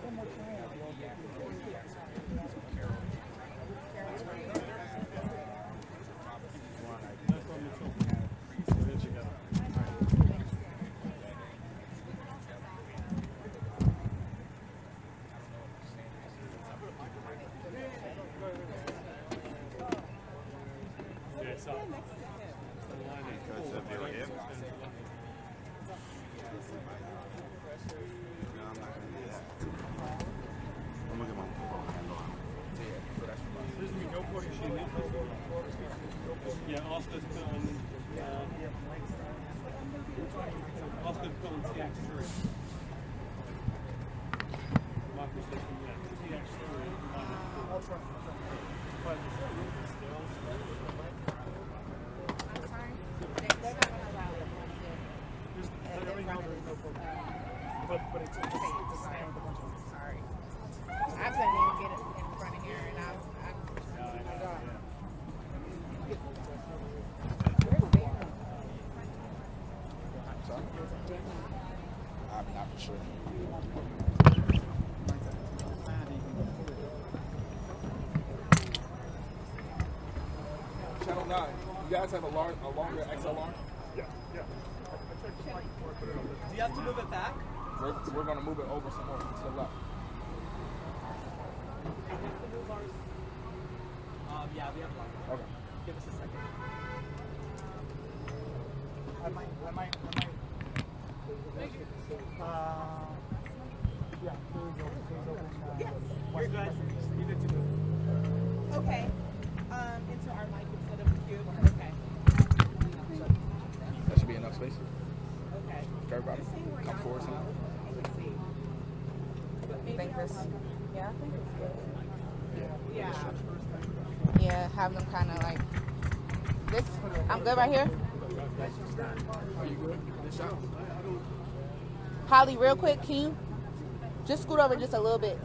One more time. that street. Lock the station, yeah. See that street on the floor. I'll try. But is there room for scales? I'm sorry. They're not gonna allow it. But everything else is no problem. But it's a stand with a bunch of. Sorry. I couldn't even get it in front of here, and I got it. I'm not for sure. Channel 9, you guys have a longer XL arm? Yeah. Do you have to move it back? We're going to move it over some more to the left. Yeah, we have one. Okay. Give us a second. I might. Yeah, please open. Yes, you're good. You need to move. Okay. Into our mic instead of the cube. Okay. That should be enough space. Okay. For everybody. Come forward some. Let's see. You think this? Yeah, I think it's good. Yeah. Yeah, have them kind of like this. I'm good right here. Are you good? This shot? Holly, real quick, can you just scoot over just a little bit?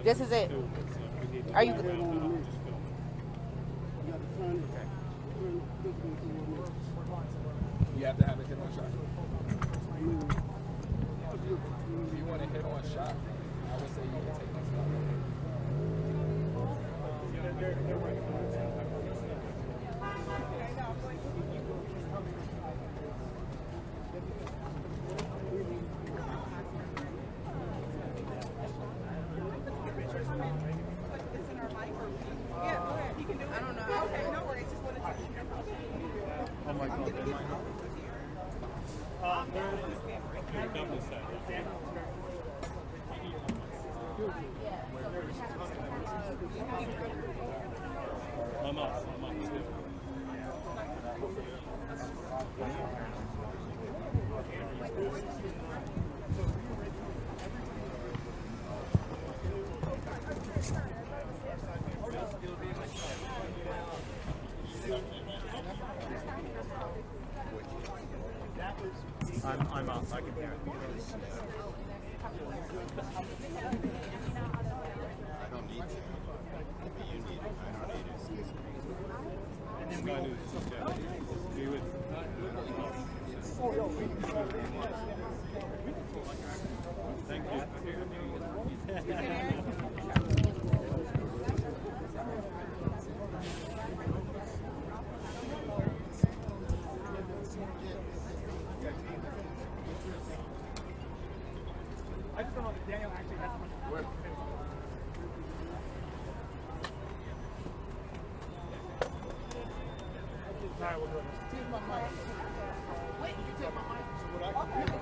This is it. Are you good? You have to have a hit-on shot. If you want a hit-on shot, I would say you can take this shot. I'm up still. I'm up. I can hear it. I don't need to. You need it. I don't need it. And then we be with. Thank you. I just don't know that Daniel actually has much. All right, we'll do it. Take my mic. Wait, You take my mic. So what I can do.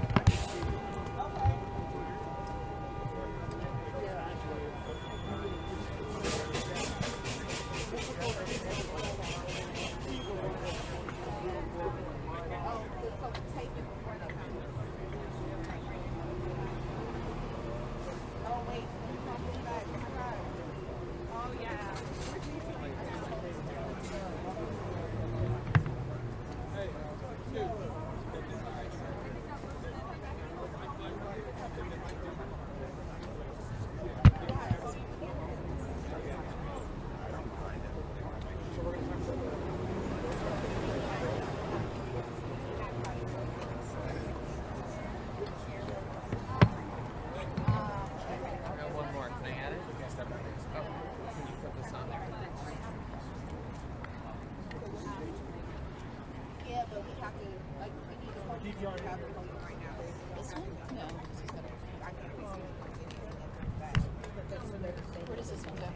Where does this one go?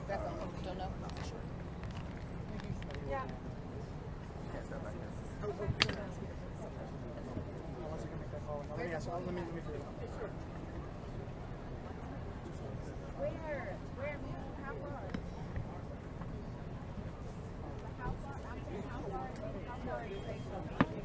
That's all. Don't know. Sure. Yeah. Let me do it. Where? How far? How far? I'm saying how far? How far is it?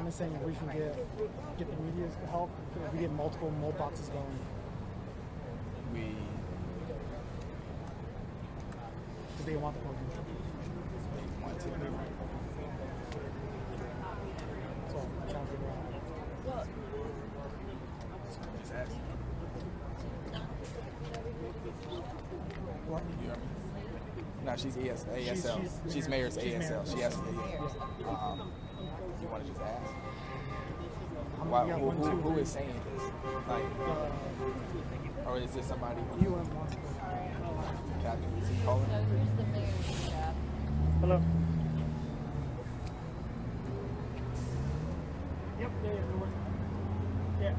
kind of saying if we can get the media's help, if we get multiple mold boxes going. Because they want the program. They want to. So I'm trying to figure out. Just ask. What? You hear me? No, she's ASL. She's mayor's ASL. She has to be. You want to just ask? Why, who is saying this? Like, or is this somebody? Captain, is he calling? Hello. Yep. Yeah.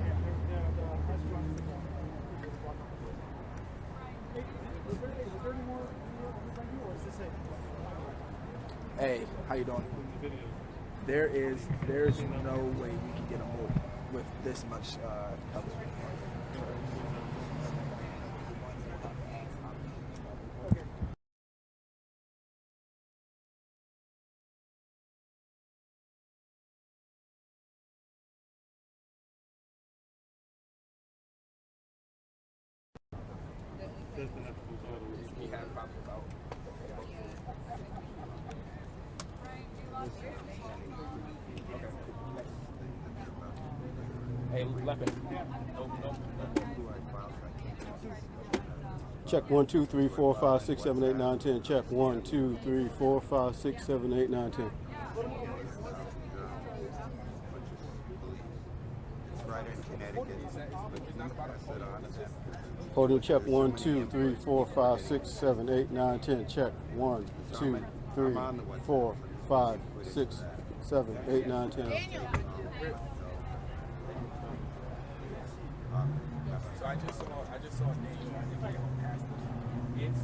Hey, how you doing? There's no way we can get a hold with this much help. We had problems out. Hey, Leopard. Check 1, 2, 3, 4, 5, 6, 7, 8, 9, 10. Check 1, 2, 3, 4, 5, 6, 7, 8, 9, 10. Holding check 1, 2, 3, 4, 5, 6, 7, 8, 9, 10. Check 1, 2, 3, 4, 5, 6, 7, 8, 9, 10. So I just saw a name. I think I passed it. It's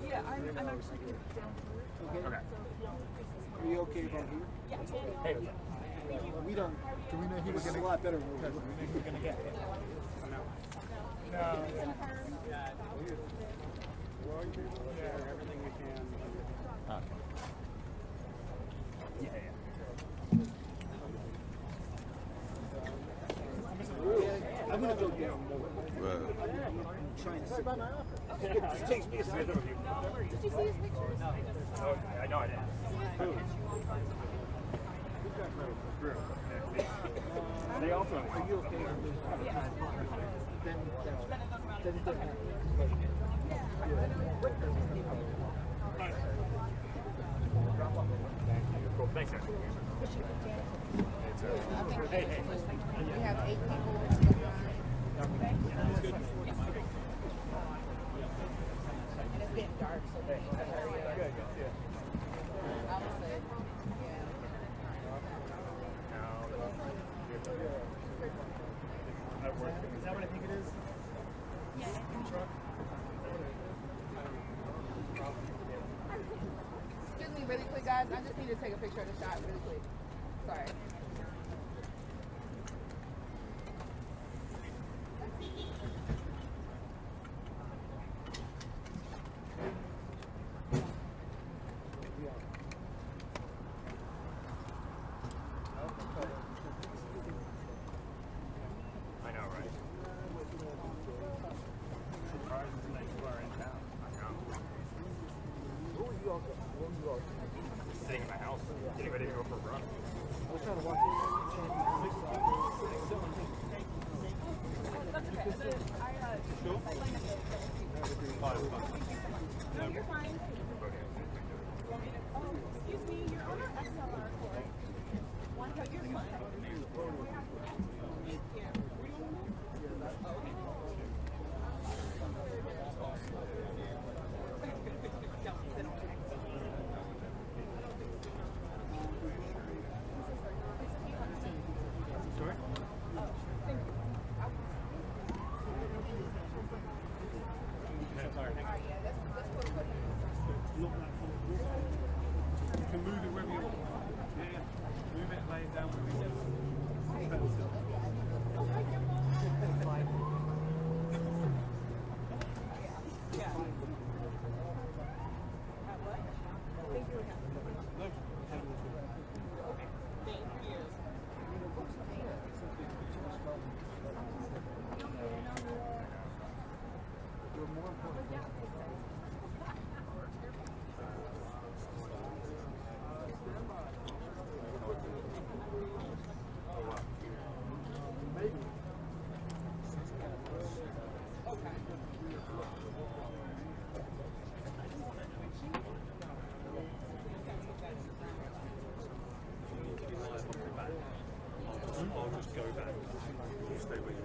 Yeah, I'm actually down here. Okay. Are you okay from here? Yeah, totally. Hey, we don't. Can we know he was a lot better because we think we're gonna get hit. No. Yeah, everything we can. I'm gonna go down more. I'm trying to sit by my office. It takes me a second. Did you see his pictures? No. I know I did. They also. Are you okay? Then it doesn't happen. Cool. Thanks, guys. Hey. We have 8 people. That's good. And it's getting dark, so we need to hurry up. Good. I would say, yeah. Is that what I think it is? Yeah. Excuse me, really quick, guys. I just need to take a picture of the shot really quick. Sorry. I know, right? sitting in my house, getting ready to go for a run. I was trying to watch it. No, you're fine. Oh, excuse me, you're on our XLR cord. One, but you're fine. Thank you. Sorry? You can move it wherever you want. Yeah. Move it, lay it down wherever you want. I'll just go back. You stay with you.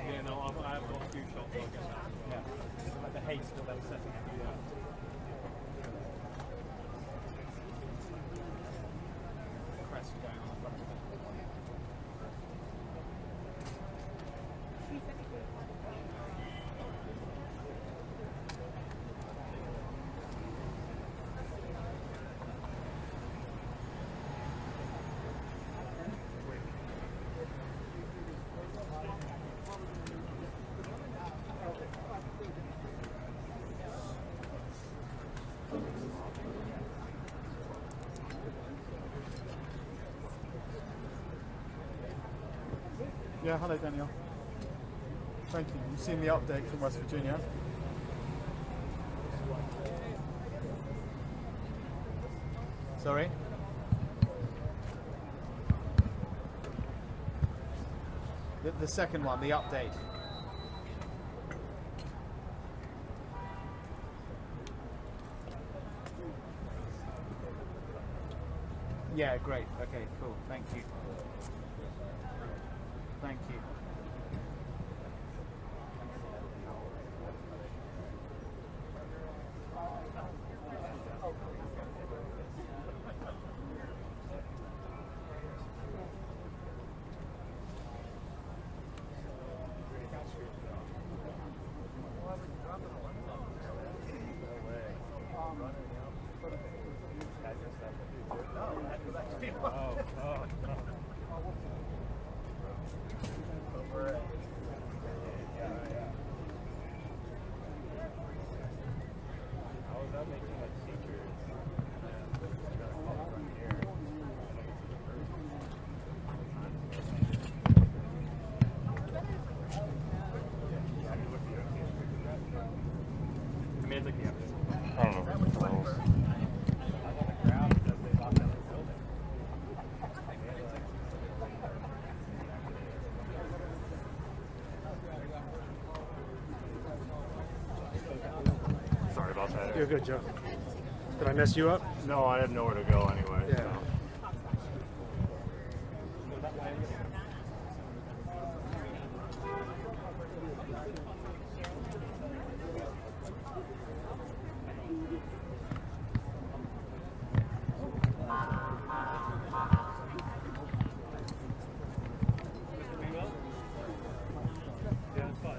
Yeah, no, I've got a few shots. Yeah, like the haste of them setting up. Crest going on the front of it. Yeah, hello Daniel. Thank you. You've seen the update from West Virginia. Sorry? The second one, the update. Yeah, great. Okay, cool. Thank you. Thank you. I don't know. Sorry about that. You're good, Joe. Did I mess you up? No, I had nowhere to go anyway. Yeah. So.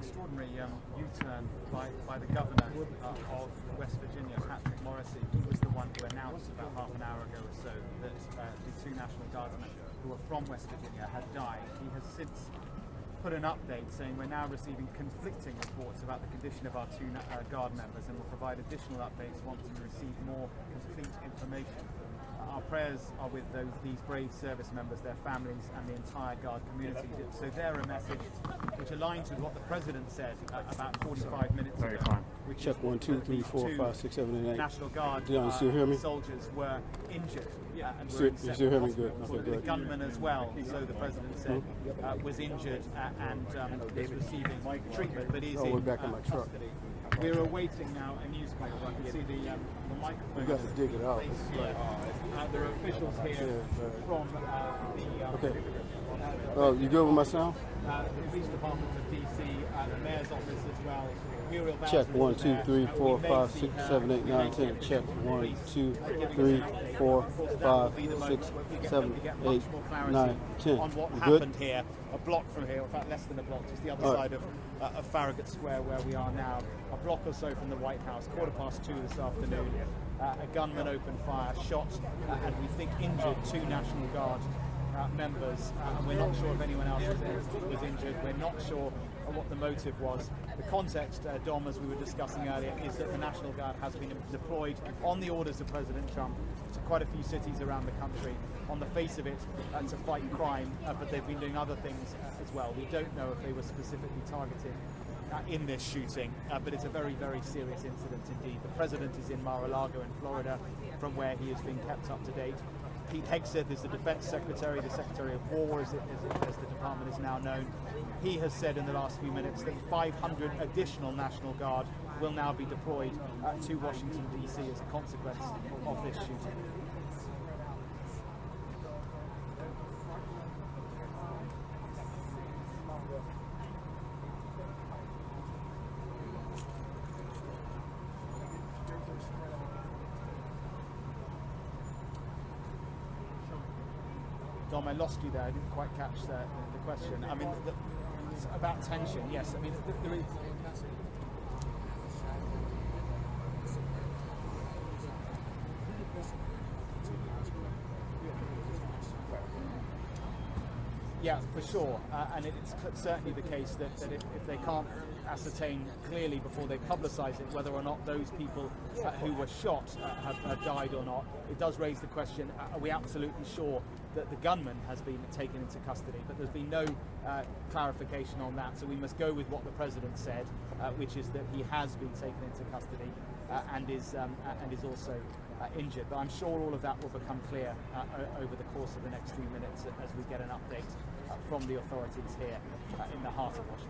extraordinary U-turn by the governor of West Virginia, Patrick Morrisey. He was the one who announced about half an hour ago or so that the 2 National Guardsmen who were from West Virginia had died. He has since put an update saying we're now receiving conflicting reports about the condition of our 2 Guard members and will provide additional updates once we receive more complete information. Our prayers are with these brave service members, their families, and the entire Guard community. So they're a message which aligns with what the President said about 45 minutes ago. Which check 1, 2, 3, 4, 5, 6, 7, and 8. National Guard soldiers were injured and were in separate hospitals. The gunman as well, so the President said, was injured and is receiving treatment, but is in custody. We're awaiting now a news conference. I can see the microphone. You got to dig it out. There are officials here from the... Okay. Oh, you good with my sound? The police department of DC, the mayor's office as well. Check 1, 2, 3, 4, 5, 6, 7, 8, 9, 10. Check 1, 2, 3, 4, 5, 6, 7, 8, 9, 10. On what you happened good? here, a block from here, in fact less than a block, just the other side of Farragut Square where we are now. A block or so from the White House, 2:15 this afternoon. A gunman opened fire, shot, and we think injured 2 National Guard members. And we're not sure if anyone else was injured. We're not sure what the motive was. The context, Dom, as we were discussing earlier, is that the National Guard has been deployed on the orders of President Trump to quite a few cities around the country. On the face of it, to fight crime, but they've been doing other things as well. We don't know if they were specifically targeted in this shooting, but it's a very, very serious incident indeed. The President is in Mar-a-Lago in Florida, from where he is being kept up to date. Pete Hegseth is the Defense Secretary, the Secretary of War, as the department is now known. He has said in the last few minutes that 500 additional National Guard will now be deployed to Washington, D.C. as a consequence of this shooting. Dom, I lost you there. I didn't quite catch the question. I mean, it's about tension. Yes, I mean, there is. Yeah, for sure, and it's certainly the case that if they can't ascertain clearly before they publicise it whether or not those people who were shot have died or not, it does raise the question, are we absolutely sure that the gunman has been taken into custody? But there's been no clarification on that, so we must go with what the President said, which is that he has been taken into custody and is also injured. But I'm sure all of that will become clear over the course of the next few minutes as we get an update from the authorities here in the heart of Washington.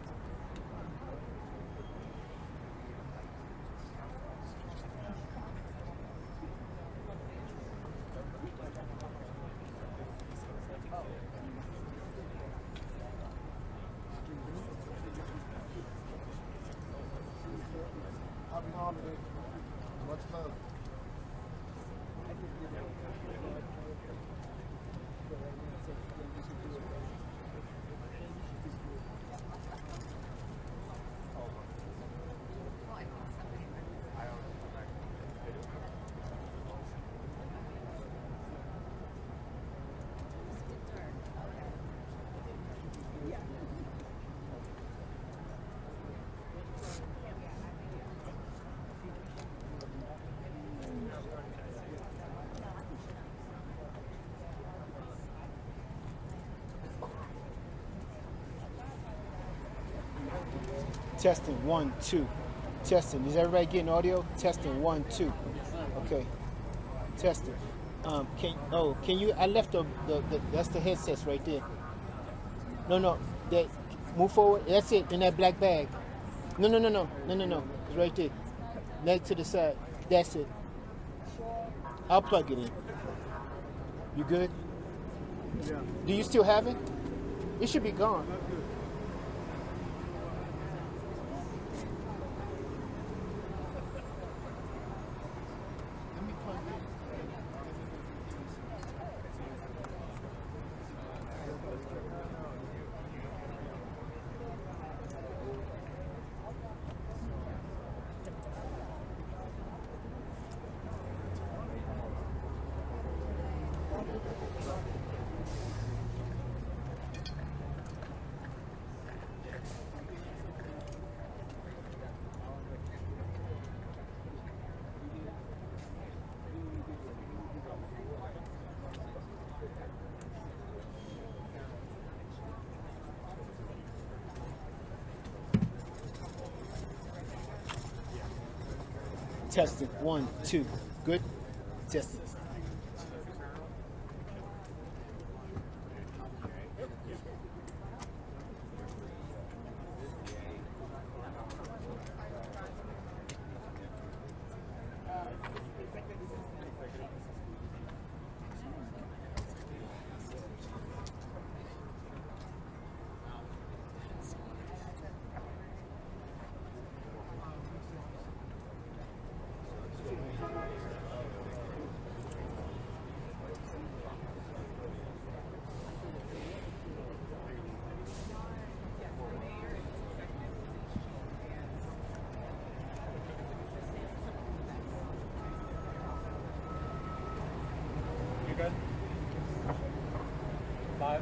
Happy holidays. Much love. Testing 1, 2. Testing. Is everybody getting audio? Testing 1, 2. Okay. Testing. Can you? I left the that's the headsets right there. No. That move forward. That's it. In that black bag. No. It's right there. Next to the side. That's it. I'll plug it in. You good? Yeah. Do you still have it? It should be gone. Testing. 1, 2. Good. Testing. You good? 5.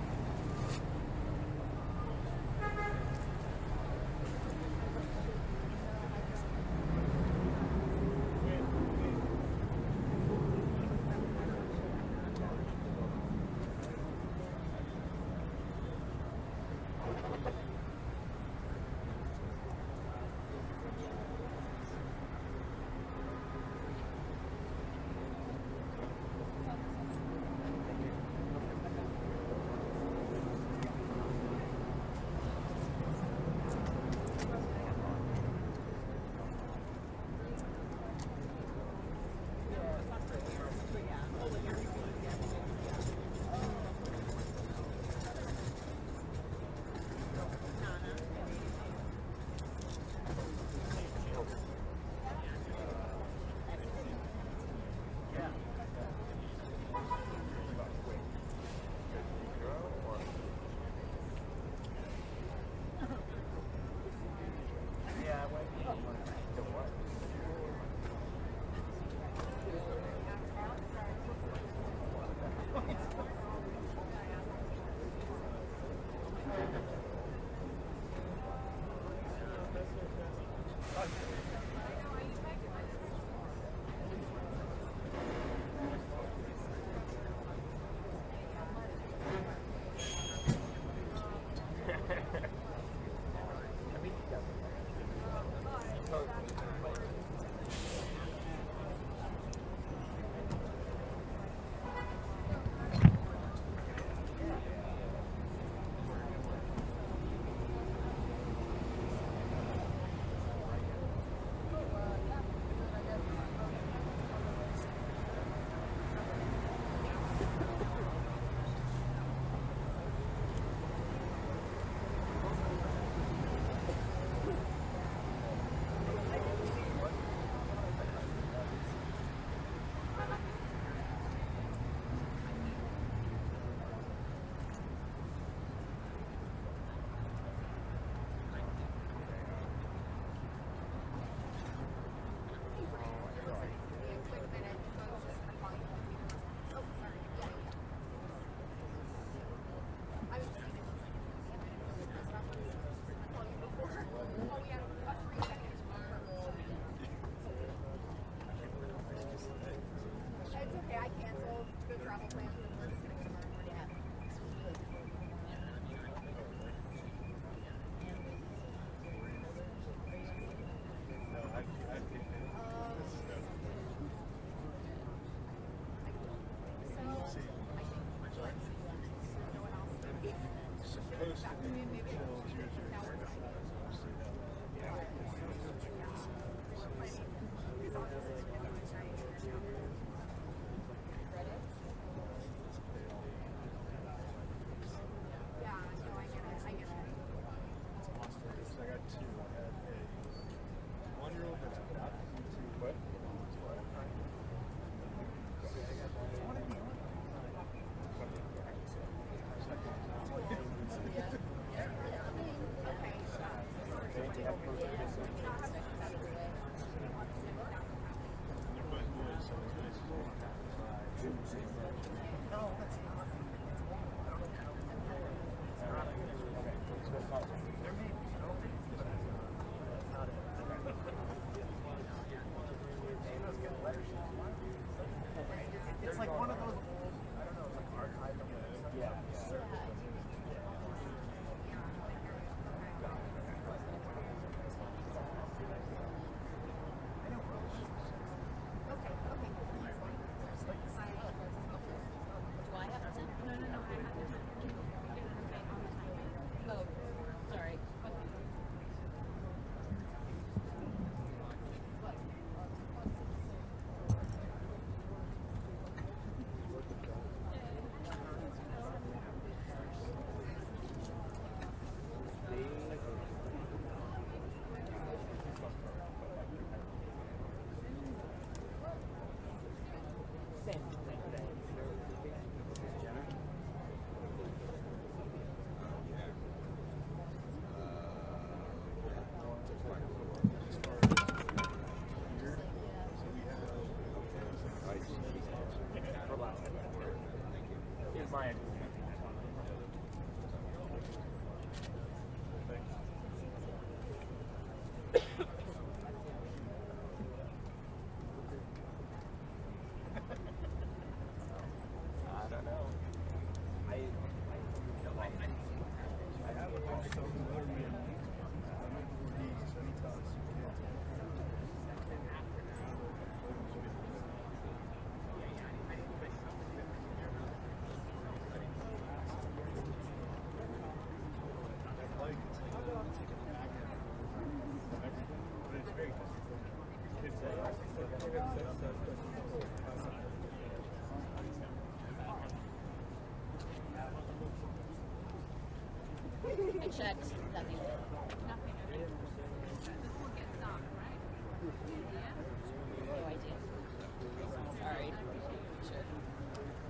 It's like one of those old, I don't know, it's like archive. Yeah. checked that they did. Nothing. Before it gets dark, right? Yeah. No idea. Sorry. Sure.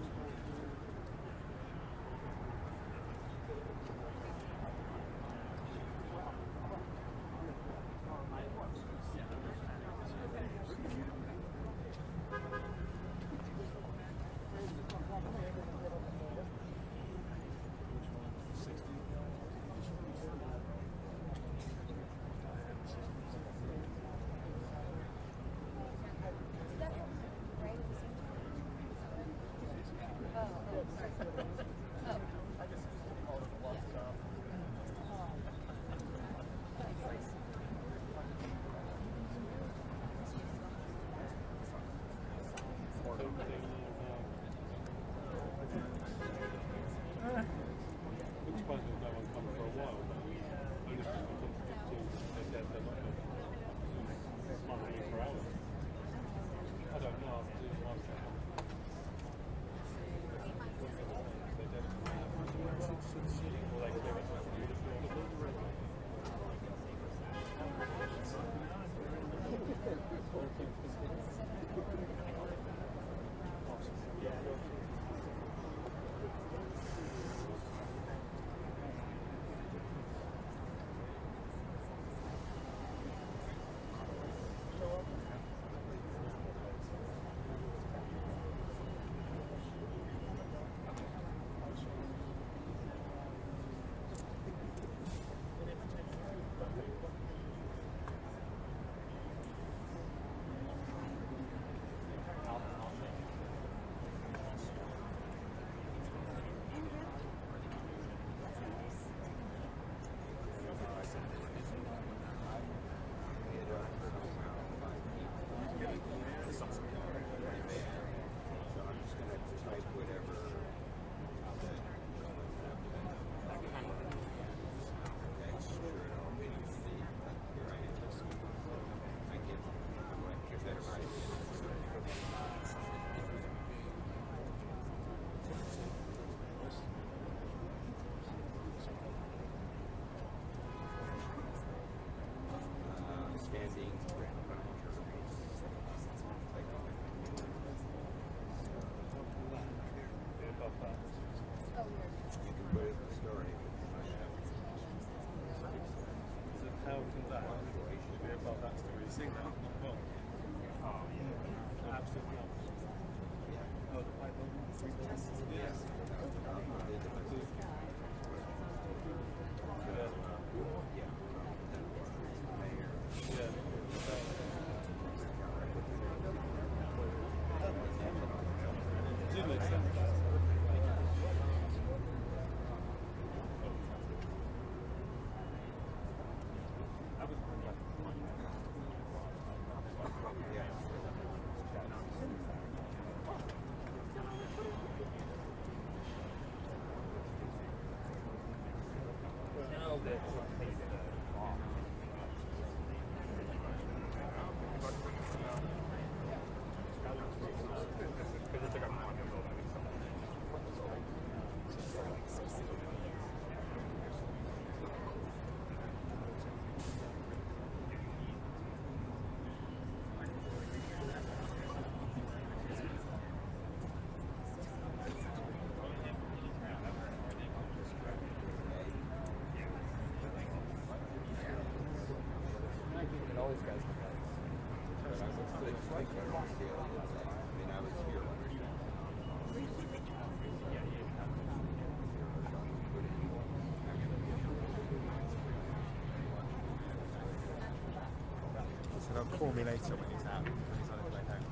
They'll call me later when he's out, when he's on his way home.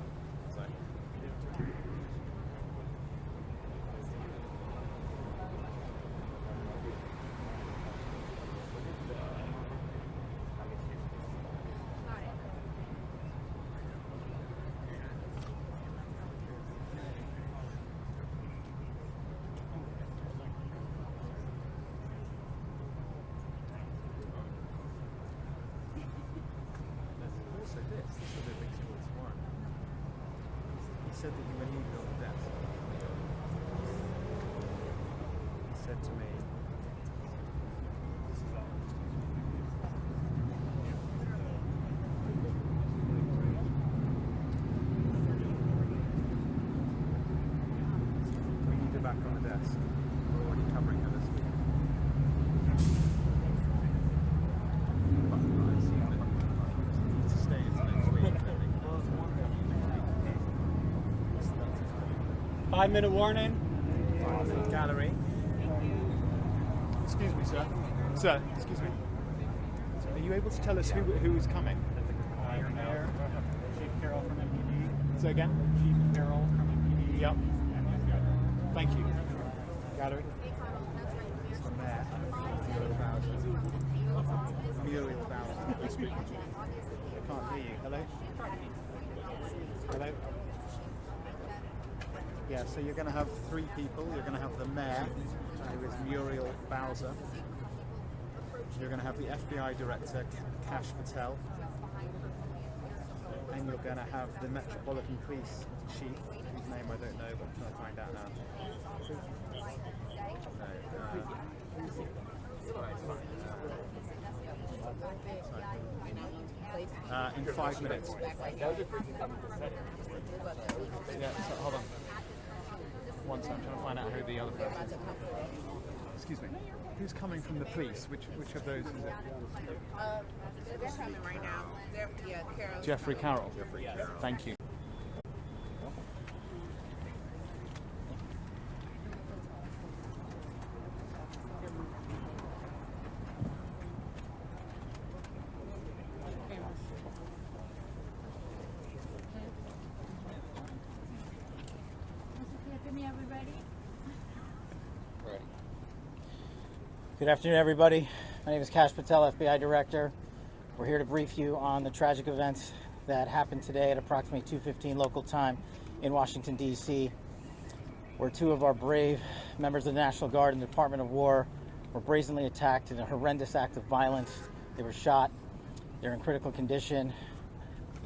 So. Said that you were leaving on the desk. He said to me, this is 5-minute warning. Gallery. Excuse me, sir. Sir, excuse me. So are you able to tell us who is coming? Your mayor, Chief Carroll from MPD. Say again? Chief Carroll from MPD. Yep. Thank you. Gallery. It's the mayor. Muriel Bowser. Who's speaking to you? I can't hear you. Hello? Hello? Yeah, so you're going to have 3 people. You're going to have the mayor, who is Muriel Bowser. You're going to have the FBI director, Kash Patel. And you're going to have the Metropolitan Police chief, whose name I don't know, but I'm trying to find out now. In 5 minutes. Yeah, so, hold on. One second, I'm trying to find out who the other person is. Excuse me. Who's coming from the police? Which of those is it? They're coming right now. Carol. Jeffrey Carroll. Thank you. Good afternoon, everybody. My name is Kash Patel, FBI Director. We're here to brief you on the tragic events that happened today at approximately 2:15 local time in Washington, D.C., where 2 of our brave members of the National Guard and the Department of War were brazenly attacked in a horrendous act of violence. They were shot. They're in critical condition.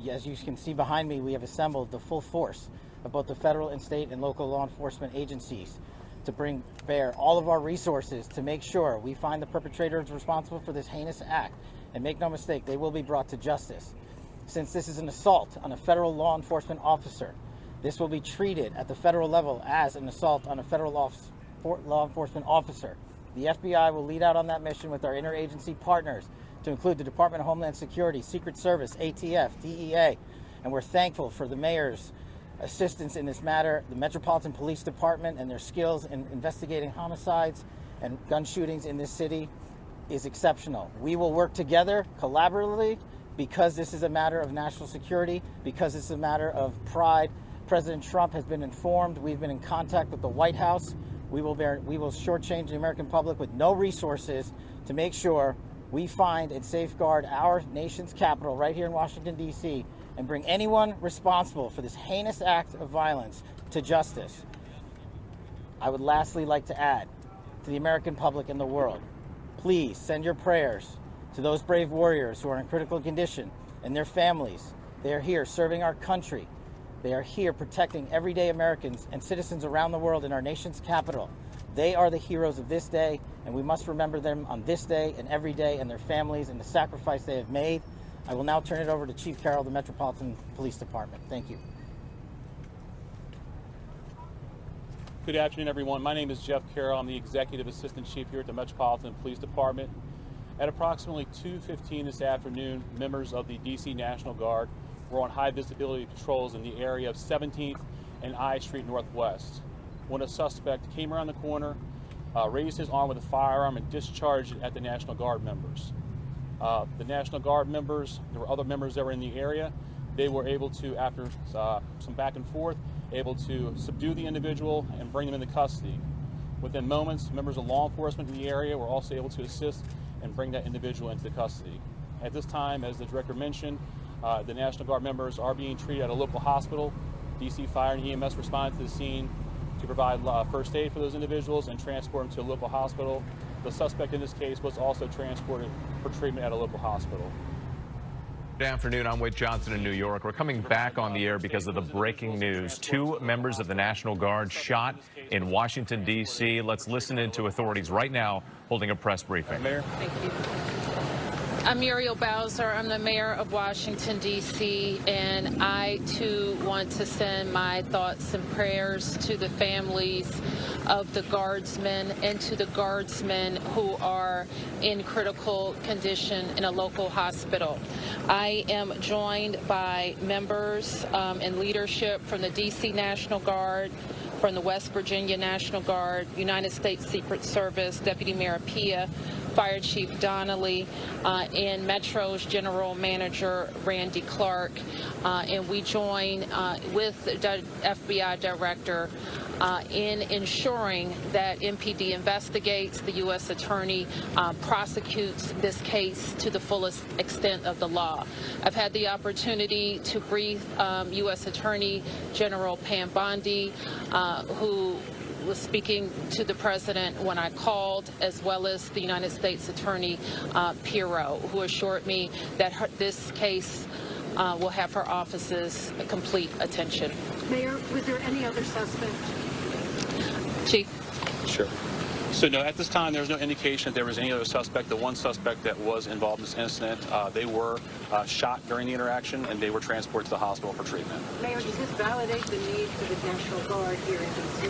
As you can see behind me, we have assembled the full force of both the federal and state and local law enforcement agencies to bring bear all of our resources to make sure we find the perpetrators responsible for this heinous act. And make no mistake, they will be brought to justice. Since this is an assault on a federal law enforcement officer, this will be treated at the federal level as an assault on a federal law enforcement officer. The FBI will lead out on that mission with our interagency partners, to include the Department of Homeland Security, Secret Service, ATF, DEA, and we're thankful for the mayor's assistance in this matter, the Metropolitan Police Department and their skills in investigating homicides and gun shootings in this city is exceptional. We will work together collaboratively because this is a matter of national security, because it's a matter of pride. President Trump has been informed. We've been in contact with the White House. We will shortchange the American public with no resources to make sure we find and safeguard our nation's capital right here in Washington, D.C., and bring anyone responsible for this heinous act of violence to justice. I would lastly like to add to the American public and the world, please send your prayers to those brave warriors who are in critical condition and their families. They are here serving our country. They are here protecting everyday Americans and citizens around the world in our nation's capital. They are the heroes of this day, and we must remember them on this day and every day, and their families and the sacrifice they have made. I will now turn it over to Chief Carroll of the Metropolitan Police Department. Thank you. Good afternoon, everyone. My name is Jeff Carroll. I'm the Executive Assistant Chief here at the Metropolitan Police Department. At approximately 2:15 this afternoon, members of the D.C. National Guard were on high visibility patrols in the area of 17th and I Street Northwest when a suspect came around the corner, raised his arm with a firearm, and discharged it at the National Guard members. The National Guard members, there were other members that were in the area. They were able to, after some back and forth, able to subdue the individual and bring them into custody. Within moments, members of law enforcement in the area were also able to assist and bring that individual into custody. At this time, as the director mentioned, the National Guard members are being treated at a local hospital. DC Fire and EMS responded to the scene to provide first aid for those individuals and transport them to a local hospital. The suspect in this case was also transported for treatment at a local hospital. Good afternoon. I'm Wade Johnson in New York. We're coming back on the air because of the breaking news. 2 members of the National Guard shot in Washington, D.C. Let's listen into authorities right now holding a press briefing. Mayor. Thank you. I'm Muriel Bowser. I'm the mayor of Washington, D.C., and I, too, want to send my thoughts and prayers to the families of the Guardsmen and to the Guardsmen who are in critical condition in a local hospital. I am joined by members and leadership from the D.C. National Guard, from the West Virginia National Guard, United States Secret Service, Deputy Mayor Pia, Fire Chief Donnelly, and Metro's General Manager Randy Clark, and we join with the FBI Director in ensuring that MPD investigates, the U.S. Attorney prosecutes this case to the fullest extent of the law. I've had the opportunity to brief U.S. Attorney General Pam Bondi, who was speaking to the president when I called, as well as the United States Attorney Pirro, who assured me that this case will have her office's complete attention. Mayor, was there any other suspect? Chief. Sure. So no, at this time, there's no indication that there was any other suspect. The one suspect that was involved in this incident, they were shot during the interaction, and they were transported to the hospital for treatment. Mayor, does this validate the need for the National Guard here in D.C.?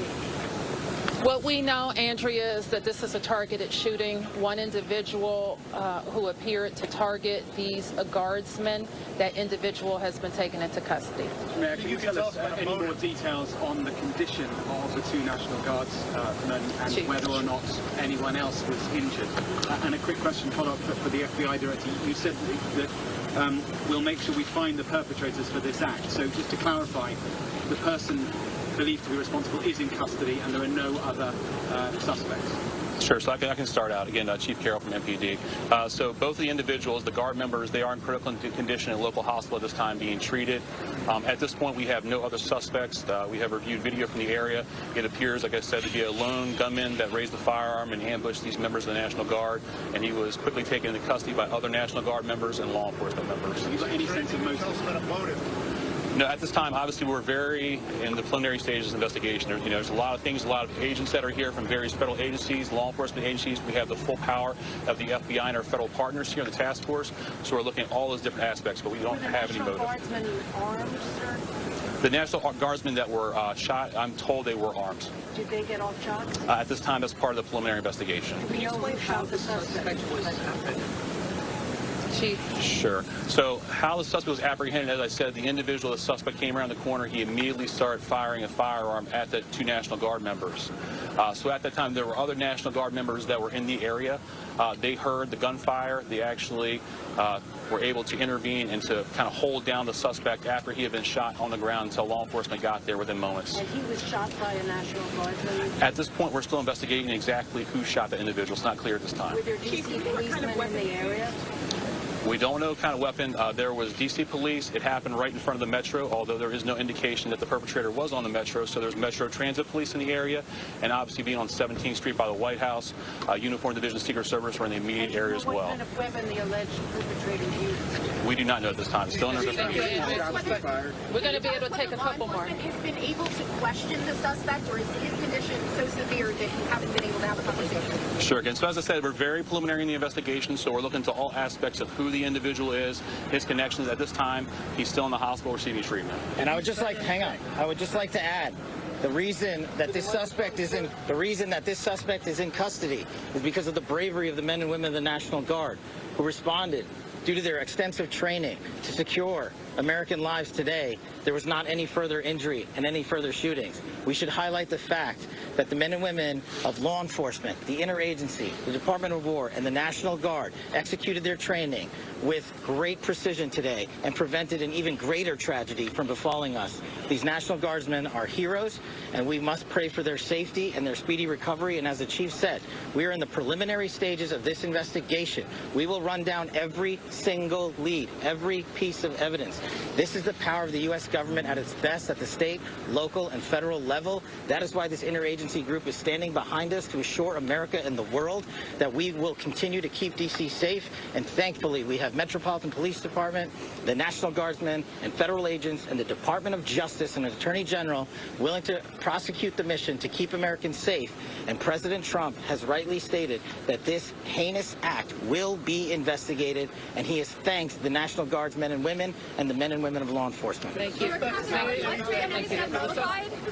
What we know, Andrea, is that this is a targeted shooting. One individual who appeared to target these guardsmen, that individual has been taken into custody. Mayor, can you tell us any more details on the condition of the two National Guardsmen and whether or not anyone else was injured? And a quick question follow-up for the FBI Director. You said that we'll make sure we find the perpetrators for this act. So just to clarify, the person believed to be responsible is in custody and there are no other suspects. Sure, so I can start out. Again, Chief Carroll from MPD. So both of the individuals, the Guard members, they are in critical condition in a local hospital at this time being treated. At this point, we have no other suspects. We have reviewed video from the area. It appears, like I said, to be a lone gunman that raised the firearm and ambushed these members of the National Guard, and he was quickly taken into custody by other National Guard members and law enforcement members. Have you got any sense of motive? No, at this time, obviously, we're very in the preliminary stages of investigation. There's a lot of things, a lot of agents that are here from various federal agencies, law enforcement agencies. We have the full power of the FBI and our federal partners here in the task force. So we're looking at all those different aspects, but we don't have any motive. Were the National Guardsmen armed, sir? The National Guardsmen that were shot, I'm told they were armed. Did they get off shots? At this time, that's part of the preliminary investigation. Can you explain how the suspect was happened? Chief. Sure. So how the suspect was apprehended, as I said, the individual, the suspect came around the corner. He immediately started firing a firearm at the two National Guard members. So at that time, there were other National Guard members that were in the area. They heard the gunfire. They actually were able to intervene and to kind of hold down the suspect after he had been shot on the ground until law enforcement got there within moments. And he was shot by a National Guardsman? At this point, we're still investigating exactly who shot the individual. It's not clear at this time. Were there D.C. policemen in the area? We don't know what kind of weapon. There was D.C. police. It happened right in front of the Metro, although there is no indication that the perpetrator was on the Metro. So there's Metro Transit Police in the area, and obviously being on 17th Street by the White House, Uniformed Division Secret Service were in the immediate area as well. What kind of weapon the alleged perpetrator used? We do not know at this time. It's still under investigation. We're going to be able to take a couple more. Has been able to question the suspect, or is his condition so severe that you haven't been able to have a conversation? Sure. Again, so as I said, we're very preliminary in the investigation, so we're looking into all aspects of who the individual is, his connections. At this time, he's still in the hospital receiving treatment. And I would just like, hang on, I would just like to add, the reason that this suspect is in custody is because of the bravery of the men and women of the National Guard who responded due to their extensive training to secure American lives today. There was not any further injury and any further shootings. We should highlight the fact that the men and women of law enforcement, the interagency, the Department of War, and the National Guard executed their training with great precision today and prevented an even greater tragedy from befalling us. These National Guardsmen are heroes, and we must pray for their safety and their speedy recovery. And as the Chief said, we are in the preliminary stages of this investigation. We will run down every single lead, every piece of evidence. This is the power of the U.S. government at its best at the state, local, and federal level. That is why this interagency group is standing behind us to assure America and the world that we will continue to keep D.C. safe. And thankfully, we have Metropolitan Police Department, the National Guardsmen, and federal agents, and the Department of Justice and the Attorney General willing to prosecute the mission to keep Americans safe. And President Trump has rightly stated that this heinous act will be investigated, and he has thanked the National Guardsmen and women and the men and women of law enforcement. Thank you. Did the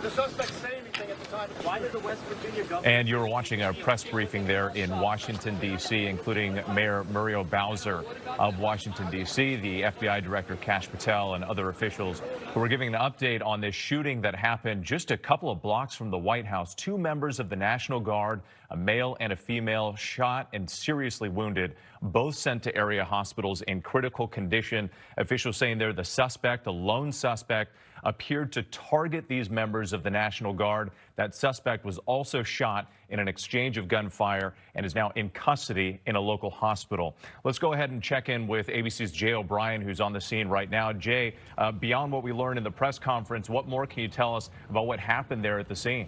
suspect say anything at the Why did the West Virginia governor... And you're watching a press briefing there in Washington, D.C., including Mayor Muriel Bowser of Washington, D.C., the FBI Director Kash Patel, and other officials who were giving an update on this shooting that happened just a couple of blocks from the White House. 2 members of the National Guard, a male and a female, shot and seriously wounded, both sent to area hospitals in critical condition. Officials saying they're the suspect, a lone suspect, appeared to target these members of the National Guard. That suspect was also shot in an exchange of gunfire and is now in custody in a local hospital. Let's go ahead and check in with ABC's Jay O'Brien, who's on the scene right now. Jay, beyond what we learned in the press conference, what more can you tell us about what happened there at the scene?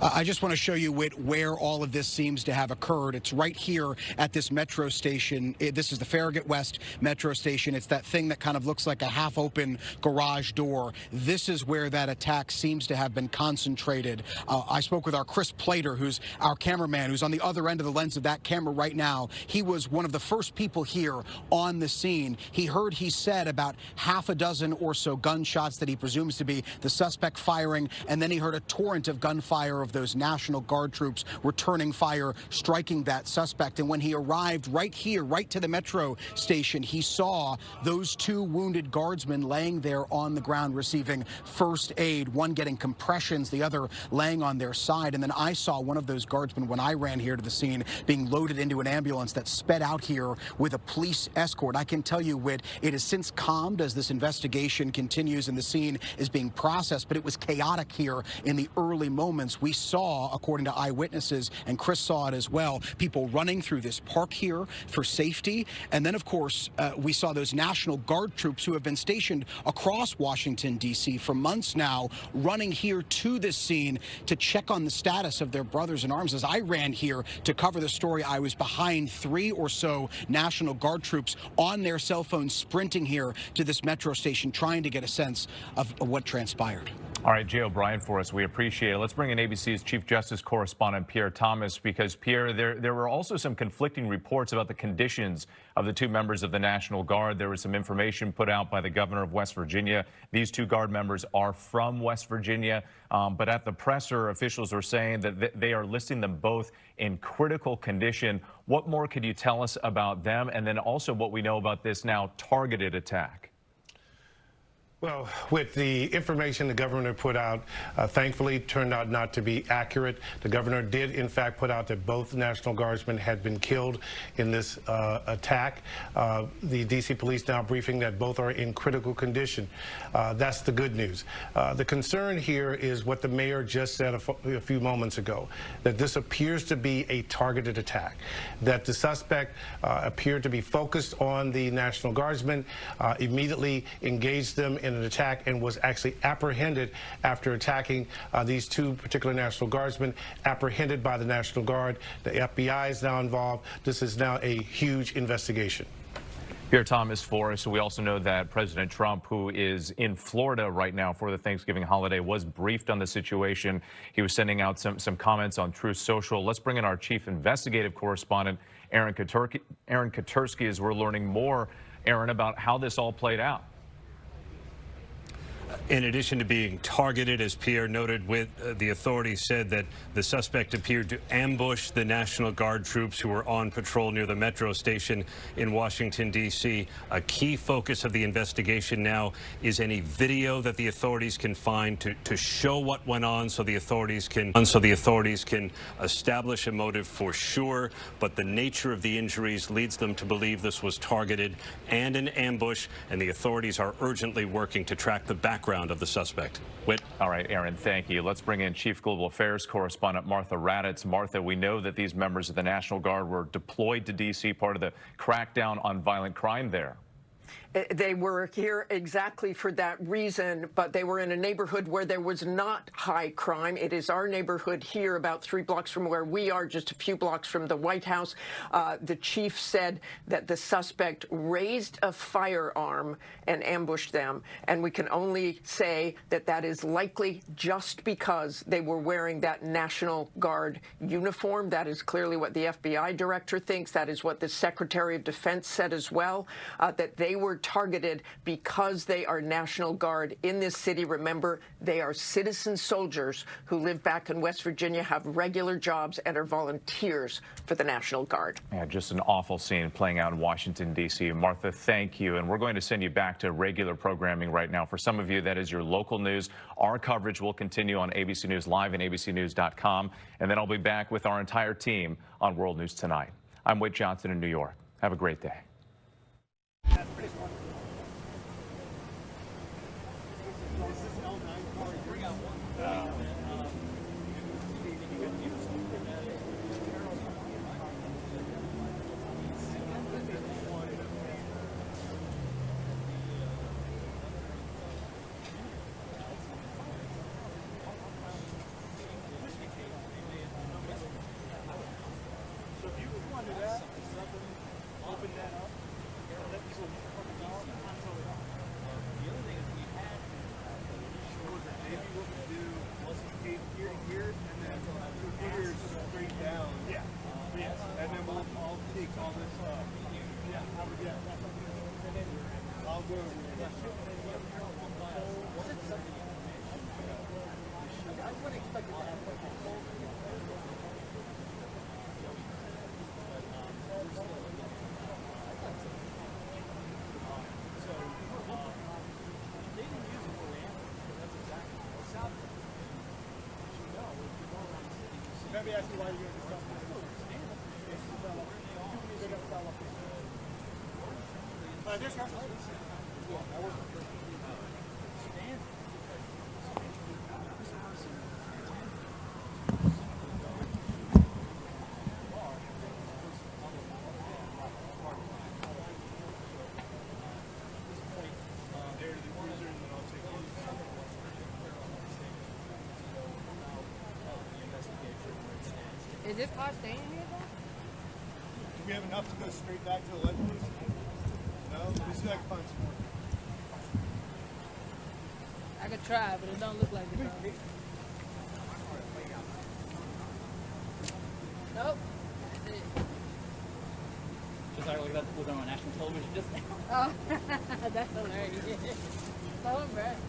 I just want to show you, Whit, where all of this seems to have occurred. It's right here at this metro station. This is the Farragut West metro station. It's that thing that kind of looks like a half-open garage door. This is where that attack seems to have been concentrated. I spoke with our Chris Plater, who's our cameraman, who's on the other end of the lens of that camera right now. He was one of the first people here on the scene. He said about half a dozen or so gunshots that he presumes to be the suspect firing, and then he heard a torrent of gunfire of those National Guard troops returning fire, striking that suspect. And when he arrived right here, right to the metro station, he saw those 2 wounded guardsmen laying there on the ground receiving first aid, one getting compressions, the other laying on their side. And then I saw one of those guardsmen, when I ran here to the scene, being loaded into an ambulance that sped out here with a police escort. I can tell you, Whit, it has since calmed as this investigation continues and the scene is being processed, but it was chaotic here in the early moments. We saw, according to eyewitnesses, and Chris saw it as well, people running through this park here for safety. And then, of course, we saw those National Guard troops who have been stationed across Washington, D.C. for months now, running here to this scene to check on the status of their brothers in arms. As I ran here to cover the story, I was behind 3 or so National Guard troops on their cell phones sprinting here to this metro station, trying to get a sense of what transpired. All right, Jay O'Brien for us. We appreciate it. Let's bring in ABC's Chief Justice correspondent Pierre Thomas, because, Pierre, there were also some conflicting reports about the conditions of the 2 members of the National Guard. There was some information put out by the governor of West Virginia. These 2 Guard members are from West Virginia, but at the presser, officials are saying that they are listing them both in critical condition. What more could you tell us about them, and then also what we know about this now targeted attack? Well, with the information the governor put out, thankfully turned out not to be accurate. The governor did, in fact, put out that both National Guardsmen had been killed in this attack. The D.C. police now briefing that both are in critical condition. That's the good news. The concern here is what the mayor just said a few moments ago, that this appears to be a targeted attack, that the suspect appeared to be focused on the National Guardsmen, immediately engaged them in an attack, and was actually apprehended after attacking these 2 particular National Guardsmen, apprehended by the National Guard. The FBI is now involved. This is now a huge investigation. Pierre Thomas for us. So we also know that President Trump, who is in Florida right now for the Thanksgiving holiday, was briefed on the situation. He was sending out some comments on Truth Social. Let's bring in our chief investigative correspondent, Aaron Katersky, as we're learning more, Aaron, about how this all played out. In addition to being targeted, as Pierre noted, the authorities said that the suspect appeared to ambush the National Guard troops who were on patrol near the metro station in Washington, D.C. A key focus of the investigation now is any video that the authorities can find to show what went on, so the authorities can establish a motive for sure. But the nature of the injuries leads them to believe this was targeted and an ambush, and the authorities are urgently working to track the background of the suspect. Whit. All right, Aaron, thank you. Let's bring in Chief Global Affairs correspondent Martha Raddatz. Martha, we know that these members of the National Guard were deployed to D.C., part of the crackdown on violent crime there. They were here exactly for that reason, but they were in a neighborhood where there was not high crime. It is our neighborhood here, about 3 blocks from where we are, just a few blocks from the White House. The chief said that the suspect raised a firearm and ambushed them, and we can only say that that is likely just because they were wearing that National Guard uniform. That is clearly what the FBI director thinks. That is what the Secretary of Defense said as well, that they were targeted because they are National Guard in this city. Remember, they are citizen soldiers who live back in West Virginia, have regular jobs, and are volunteers for the National Guard. Yeah, just an awful scene playing out in Washington, D.C. Martha, thank you. And we're going to send you back to regular programming right now. For some of you, that is your local news. Our coverage will continue on ABC News Live and abcnews.com. And then I'll be back with our entire team on World News Tonight. I'm Wade Johnson in New York. Have a great day. Let me ask you why you're doing this stuff. This guy. Is this car staying here though? Do we have enough to go straight back to the left? No? Let me see if I can find some more. I could try, but it don't look like it. Nope. That's it. Just like that was on national television just now. Oh, that's hilarious. So embarrassing.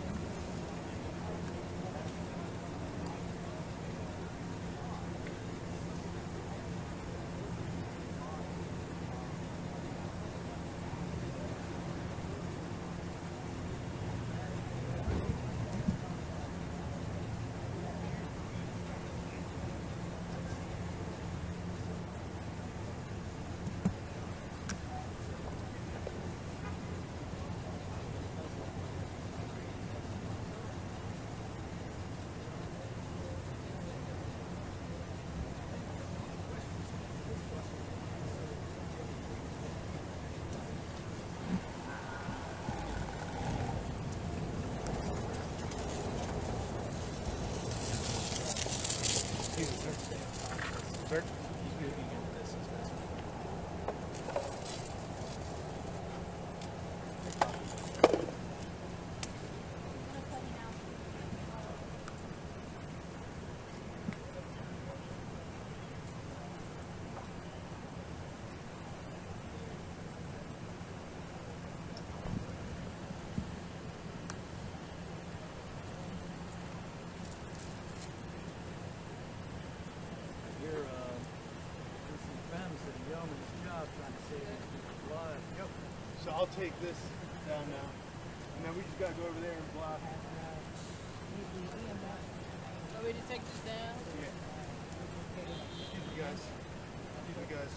Sir? So I'll take this down now, and then we just gotta go over there and block. So we just take this down? Yeah. Keep you guys.